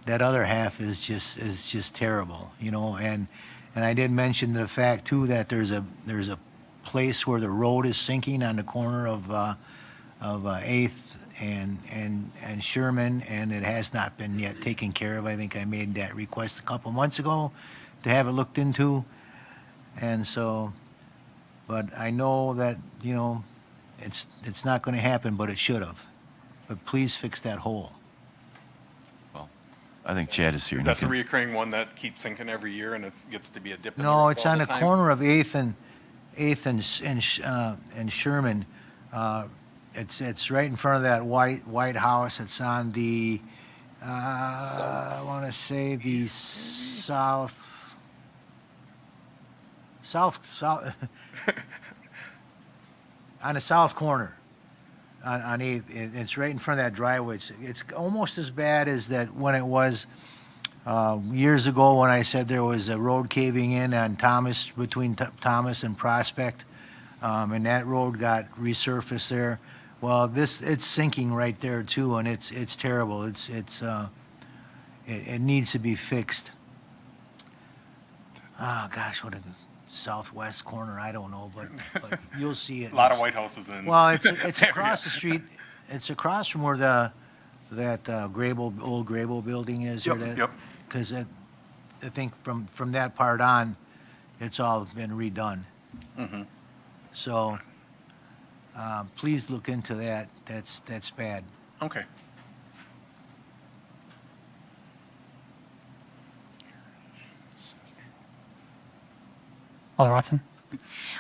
that other half is just terrible, and I did mention the fact too that there's a place where the road is sinking on the corner of 8th and Sherman, and it has not been yet taken care of. I think I made that request a couple months ago to have it looked into, and so. But I know that, it's not going to happen, but it should have. But please fix that hole. Well, I think Chad is here. Is and that he the can- reoccurring one that keeps sinking every year and it gets to be a dip in the No, roof it's all on the the time? corner of 8th and Sherman. It's right in front of that white house. It's on the, I want to say the south, on the south corner on 8th. It's right in front of that driveway. It's almost as bad as that when it was years ago when I said there was a road caving in on Thomas, between Thomas and Prospect, and that road got resurfaced there. Well, it's sinking right there too, and it's terrible. It needs to be fixed. Oh gosh, what a southwest corner, I don't know, but you'll see it. A lot of White Houses in. Well, it's across the street. It's across from where that old Grable building is. Yep. Because I think from that part on, it's all been redone. Mhm. So please look into that. That's bad. Okay. Alder Watson?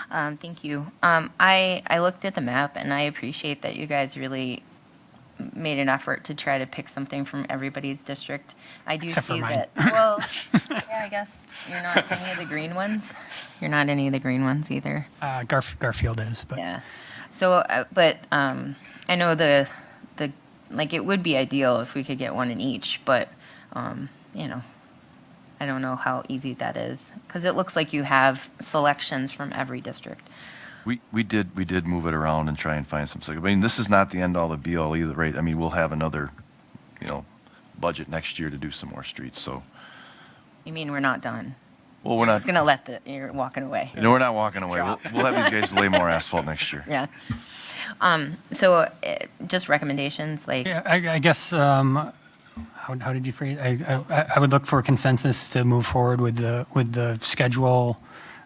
Thank you. I looked at the map, and I appreciate that you guys really made an effort to try to pick something from everybody's district. I do Except for see mine. that. Well, yeah, I guess you're not any of the green ones. You're not any of the green ones either. Garfield is, but Yeah. So, but I know the like, it would be ideal if we could get one in each, but, you know, I don't know how easy that is, because it looks like you have selections from every district. We did move it around and try and find some, I mean, this is not the end all the be all either, right? I mean, we'll have another, budget next year to do some more streets, so. You mean we're not done? Well, we're You're not, just gonna you're walking away. we're not walking away. Drop. We'll have these guys lay more asphalt next year. Yeah. So just recommendations, like, Yeah, I guess, how did you phrase? I would look for consensus to move forward with the schedule,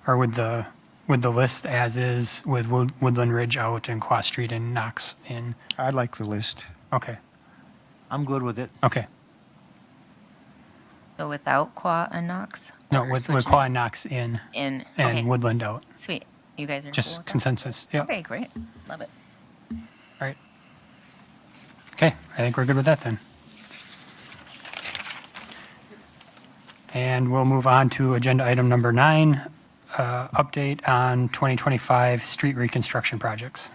or with the list as is, with Woodland Ridge out and Quad Street and Knox in. I like the list. Okay. I'm good with it. Okay. so without Qua and Knox? No, Or with switching Quad and Knox in In, and okay, Woodland out. sweet. You guys are cool Just with that? consensus. Yeah. Okay, great. Love it. All right. Okay, I think we're good with that then. And we'll move on to agenda item number 9, update on 2025 street reconstruction projects.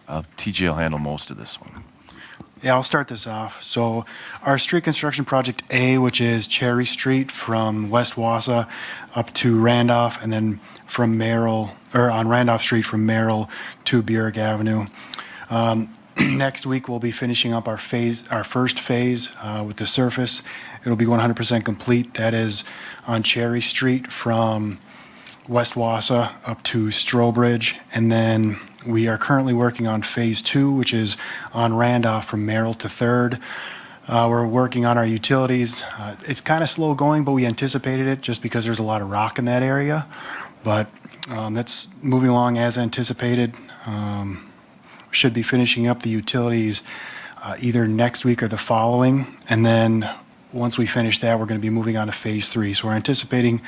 TJ will handle most of this one. Yeah, I'll start this off. So our street construction project A, which is Cherry Street from West Wausau up to Randolph, and then from Merrill, or on Randolph Street from Merrill to Burrick Avenue. Next week, we'll be finishing up our first phase with the surface. It'll be 100% complete. That is on Cherry Street from West Wausau up to Strobridge, and then we are currently working on phase 2, which is on Randolph from Merrill to 3rd. We're working on our utilities. It's kind of slow going, but we anticipated it just because there's a lot of rock in that area. But that's moving along as anticipated. Should be finishing up the utilities either next week or the following. And then once we finish that, we're going to be moving on to phase 3. So we're anticipating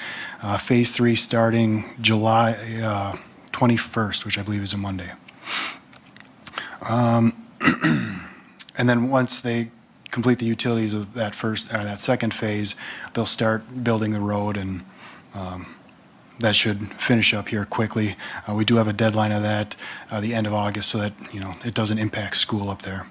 phase 3 starting July 21st, which I believe is a Monday. And then once they complete the utilities of that second phase, they'll start building the road, and that should finish up here quickly. We do have a deadline of that the end of August, so that it doesn't impact school up there.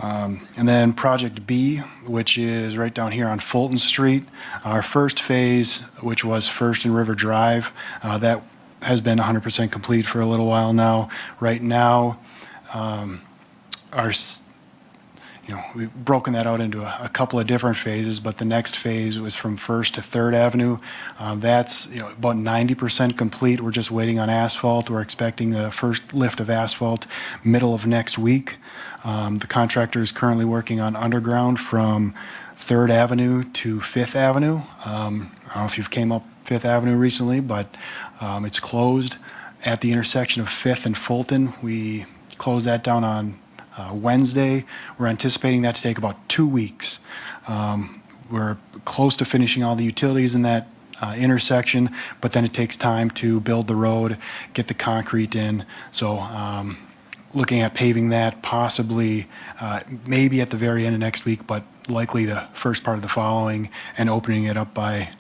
And then Project B, which is right down here on Fulton Street. Our first phase, which was First and River Drive, that has been 100% complete for a little while now. Right now, we've broken that out into a couple of different phases, but the next phase was from First to Third Avenue. That's about 90% complete. We're just waiting on asphalt. We're expecting the first lift of asphalt middle of next week. The contractor is currently working on underground from Third Avenue to Fifth Avenue. I don't know if you've came up Fifth Avenue recently, but it's closed at the intersection of Fifth and Fulton. We closed that down on Wednesday. We're anticipating that to take about 2 weeks. We're close to finishing all the utilities in that intersection, but then it takes time to build the road, get the concrete in. So looking at paving that possibly maybe at the very end of next week, but likely the first part of the following, and opening it up by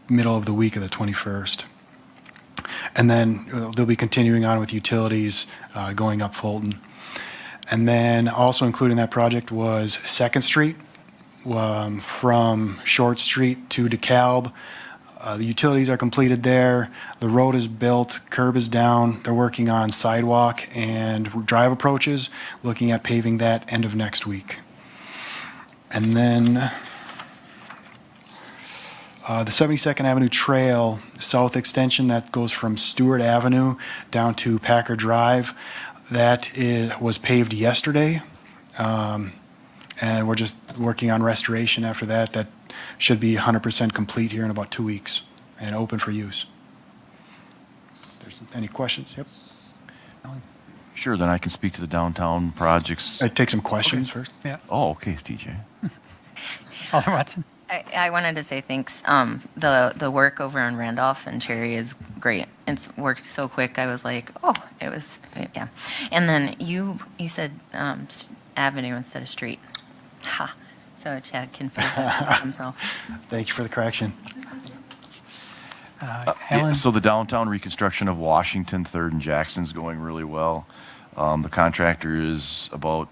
middle of the week of the 21st. And then they'll be continuing on with utilities going up Fulton. And then also included in that project was Second Street from Short Street to DeKalb. The utilities are completed there. The road is built, curb is down. They're working on sidewalk and drive approaches, looking at paving that end of next week. And then the 72nd Avenue Trail South Extension that goes from Stewart Avenue down to Packer Drive, that was paved yesterday, and we're just working on restoration after that. That should be 100% complete here in about 2 weeks and open for use. If there's any questions? Yep. Sure, then I can speak to the downtown projects. I'd take some questions first. Yeah. Oh, okay, TJ. Alder Watson. I wanted to say thanks. The work over on Randolph and Cherry is great. It's worked so quick. I was like, oh, it was, yeah. And then you said avenue instead of street. Ha. So Chad can figure that out himself. Thank you for the correction. Alan? So the downtown reconstruction of Washington, 3rd and Jackson's going really well. The contractor is about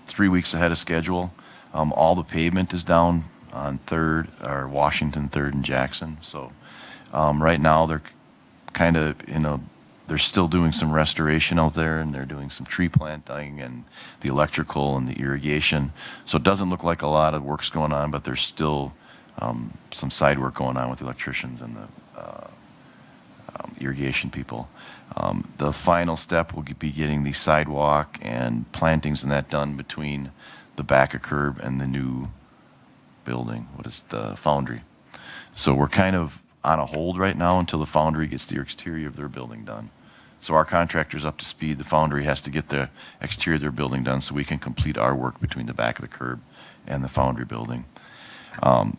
3 weeks ahead of schedule. All the pavement is down on 3rd, or Washington 3rd and Jackson. So right now they're kind of they're still doing some restoration out there, and they're doing some tree planting and the electrical and the irrigation. So it doesn't look like a lot of work's going on, but there's still some side work going on with the electricians and the irrigation people. The final step will be getting the sidewalk and plantings and that done between the back of curb and the new building, what is the foundry. So we're kind of on a hold right now until the foundry gets the exterior of their building done. So our contractor's up to speed. The foundry has to get the exterior of their building done so we can complete our work between the back of the curb and the foundry building.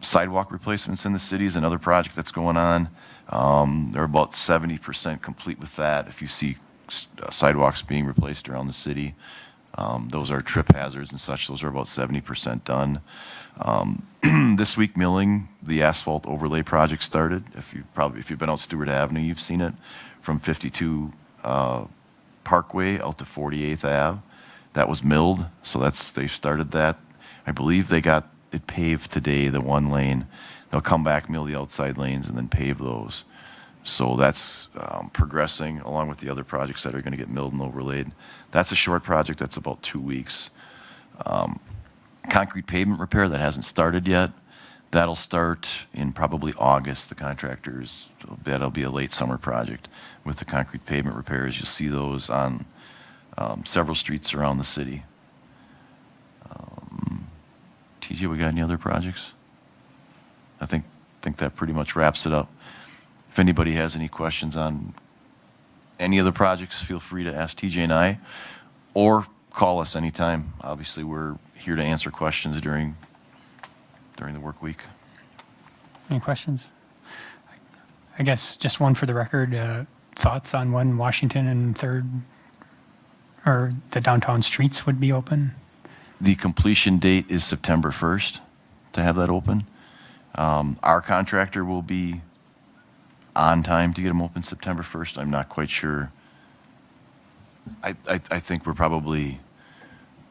Sidewalk replacements in the city is another project that's going on. They're about 70% complete with that. If you see sidewalks being replaced around the city, those are trip hazards and such. Those are about 70% done. This week, milling, the asphalt overlay project started. If you've been out Stewart Avenue, you've seen it from 52 Parkway out to 48th Ave. That was milled, so they've started that. I believe they got it paved today, the one lane. They'll come back, mill the outside lanes, and then pave those. So that's progressing along with the other projects that are going to get milled and overlaid. That's a short project. That's about 2 weeks. Concrete pavement repair, that hasn't started yet. That'll start in probably August. The contractors, that'll be a late summer project with the concrete pavement repairs. You'll see those on several streets around the city. TJ, we got any other projects? I think that pretty much wraps it up. If anybody has any questions on any of the projects, feel free to ask TJ and I, or call us anytime. Obviously, we're here to answer questions during the work week. Any questions? I guess just one for the record. Thoughts on when Washington and 3rd or the downtown streets would be open? The completion date is September 1st to have that open. Our contractor will be on time to get them open September 1st. I'm not quite sure. I think we're probably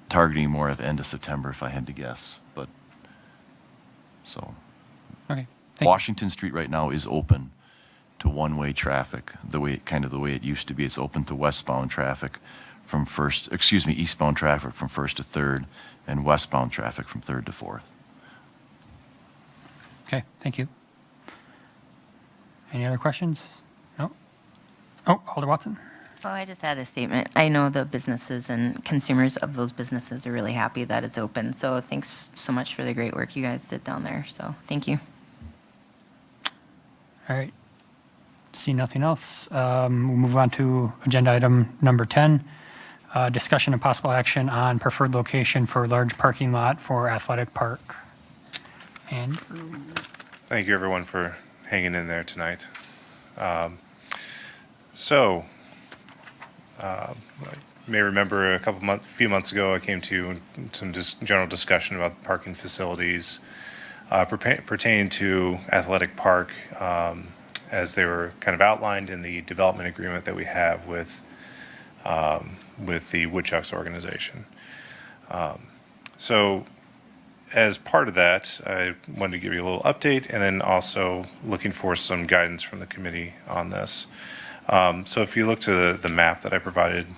targeting more at the end of September if I had to guess. But so Okay. Thank Washington Street right now is open to one-way traffic, the way it used to be. It's open to westbound traffic from eastbound traffic from 1st to 3rd, and westbound traffic from 3rd to 4th. Okay, thank you. Any other questions? No? Oh, Alder Watson. Well, I just had a statement. I know the businesses and consumers of those businesses are really happy that it's open. So thanks so much for the great work you guys did down there. So thank you. All right. See nothing else. We'll move on to agenda item number 10. Discussion and possible action on preferred location for large parking lot for athletic park. And Thank you, everyone, for hanging in there tonight. You may remember a few months ago, I came to you in some general discussion about parking facilities pertaining to athletic park, as they were kind of outlined in the development agreement that we have with the Woodchucks organization. So as part of that, I wanted to give you a little update, and then also looking for some guidance from the committee on this. So if you look to the map that I provided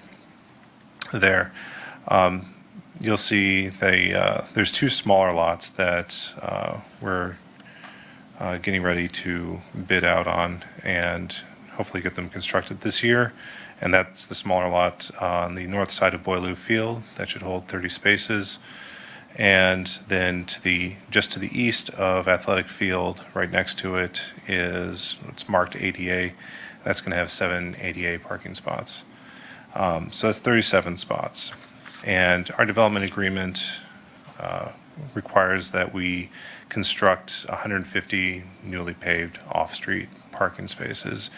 there, you'll see there's two smaller lots that we're getting ready to bid out on and hopefully get them constructed this year. And that's the smaller lot on the north side of Boileau Field that should hold 30 spaces. And then just to the east of Athletic Field, right next to it it's marked ADA. That's going to have 7 ADA parking spots. So that's 37 spots. And our development agreement requires that we construct 150 newly paved off-street parking spaces.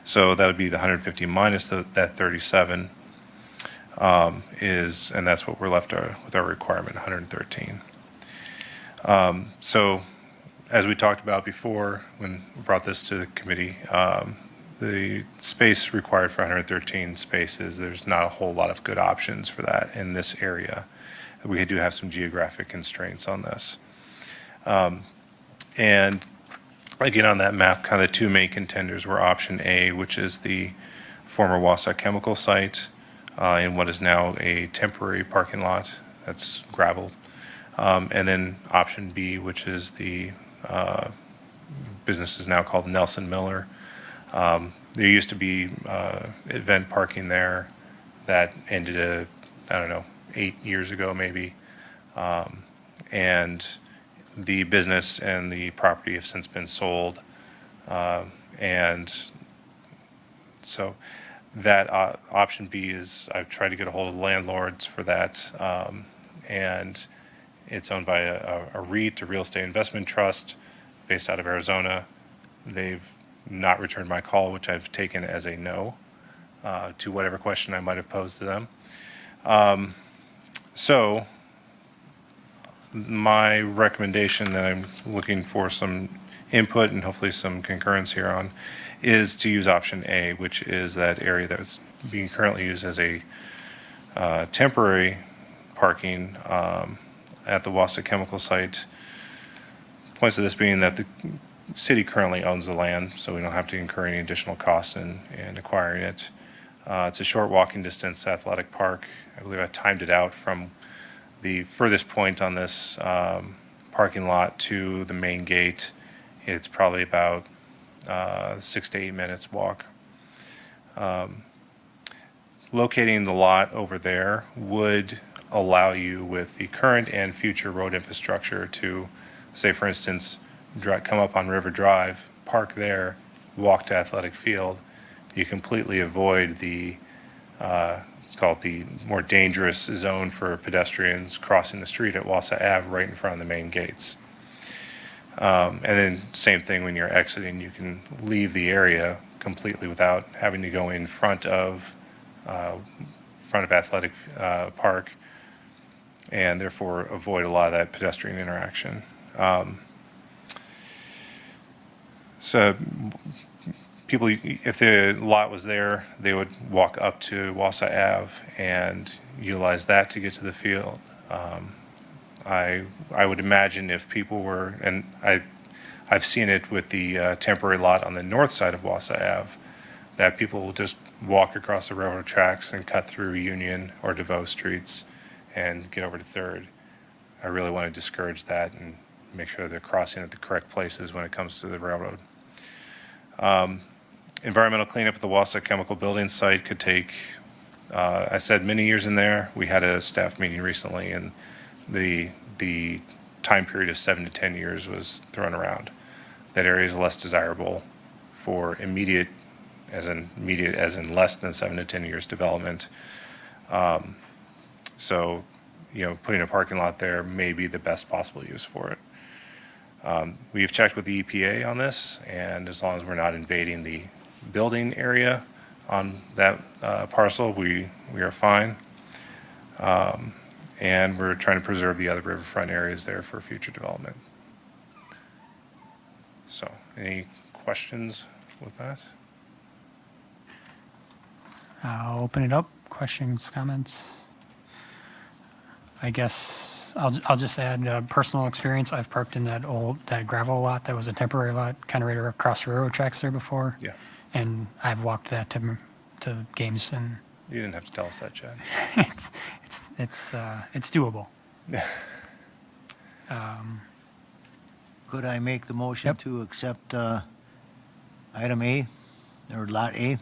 So that would be the 150 minus that 37 and that's what we're left with our requirement, 113. So as we talked about before, when we brought this to the committee, the space required for 113 spaces, there's not a whole lot of good options for that in this area. We do have some geographic constraints on this. And again, on that map, kind of the two main contenders were option A, which is the former Wausau chemical site in what is now a temporary parking lot that's gravel. And then option B, which is the business is now called Nelson Miller. There used to be event parking there that ended, I don't know, 8 years ago maybe. And the business and the property have since been sold. And so that option B is, I've tried to get a hold of the landlords for that. And it's owned by a REIT, a real estate investment trust, based out of Arizona. They've not returned my call, which I've taken as a no to whatever question I might have posed to them. So my recommendation that I'm looking for some input and hopefully some concurrence here on is to use option A, which is that area that's being currently used as a temporary parking at the Wausau chemical site. Points of this being that the city currently owns the land, so we don't have to incur any additional costs in acquiring it. It's a short walking distance athletic park. I believe I timed it out from the furthest point on this parking lot to the main gate. It's probably about 6 to 8 minutes walk. Locating the lot over there would allow you with the current and future road infrastructure to, say for instance, come up on River Drive, park there, walk to athletic field. You completely avoid the, it's called the more dangerous zone for pedestrians crossing the street at Wausau Ave right in front of the main gates. And then same thing when you're exiting, you can leave the area completely without having to go in front of athletic park, and therefore avoid a lot of that pedestrian interaction. So people, if the lot was there, they would walk up to Wausau Ave and utilize that to get to the field. I would imagine if people were, and I've seen it with the temporary lot on the north side of Wausau Ave, that people will just walk across the railroad tracks and cut through Union or DeVoe streets and get over to 3rd. I really want to discourage that and make sure they're crossing at the correct places when it comes to the railroad. Environmental cleanup at the Wausau Chemical Building site could take, I said, many years in there. We had a staff meeting recently, and the time period of 7 to 10 years was thrown around. That area is less desirable for immediate, as in less than 7 to 10 years development. So, putting a parking lot there may be the best possible use for it. We've checked with the EPA on this, and as long as we're not invading the building area on that parcel, we are fine. And we're trying to preserve the other riverfront areas there for future development. So, any questions with that? I'll open it up. Questions, comments? I guess I'll just add personal experience. I've parked in that gravel lot that was a temporary lot, kind of right across the railroad tracks there before. Yeah. And I've walked that to games, and You didn't have to tell us that, Chad. it's doable. Could I make the motion Yep. to accept item A, or lot A?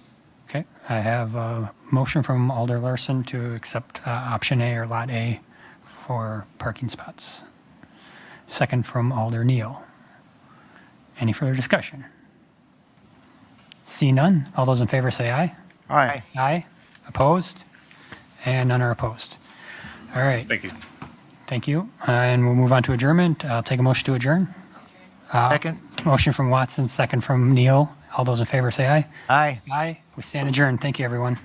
Okay, I have a motion from Alder Larson to accept option A or lot A for parking spots. Second from Alder Neal. Any further discussion? See none. All those in favor say aye. Aye. Aye. Opposed? And none are opposed. All right. Thank you. Thank you. And we'll move on to adjournment. I'll take a motion to adjourn. Second? Motion from Watson, second from Neal. All those in favor say aye. Aye. Aye. We stand adjourned. Thank you, everyone.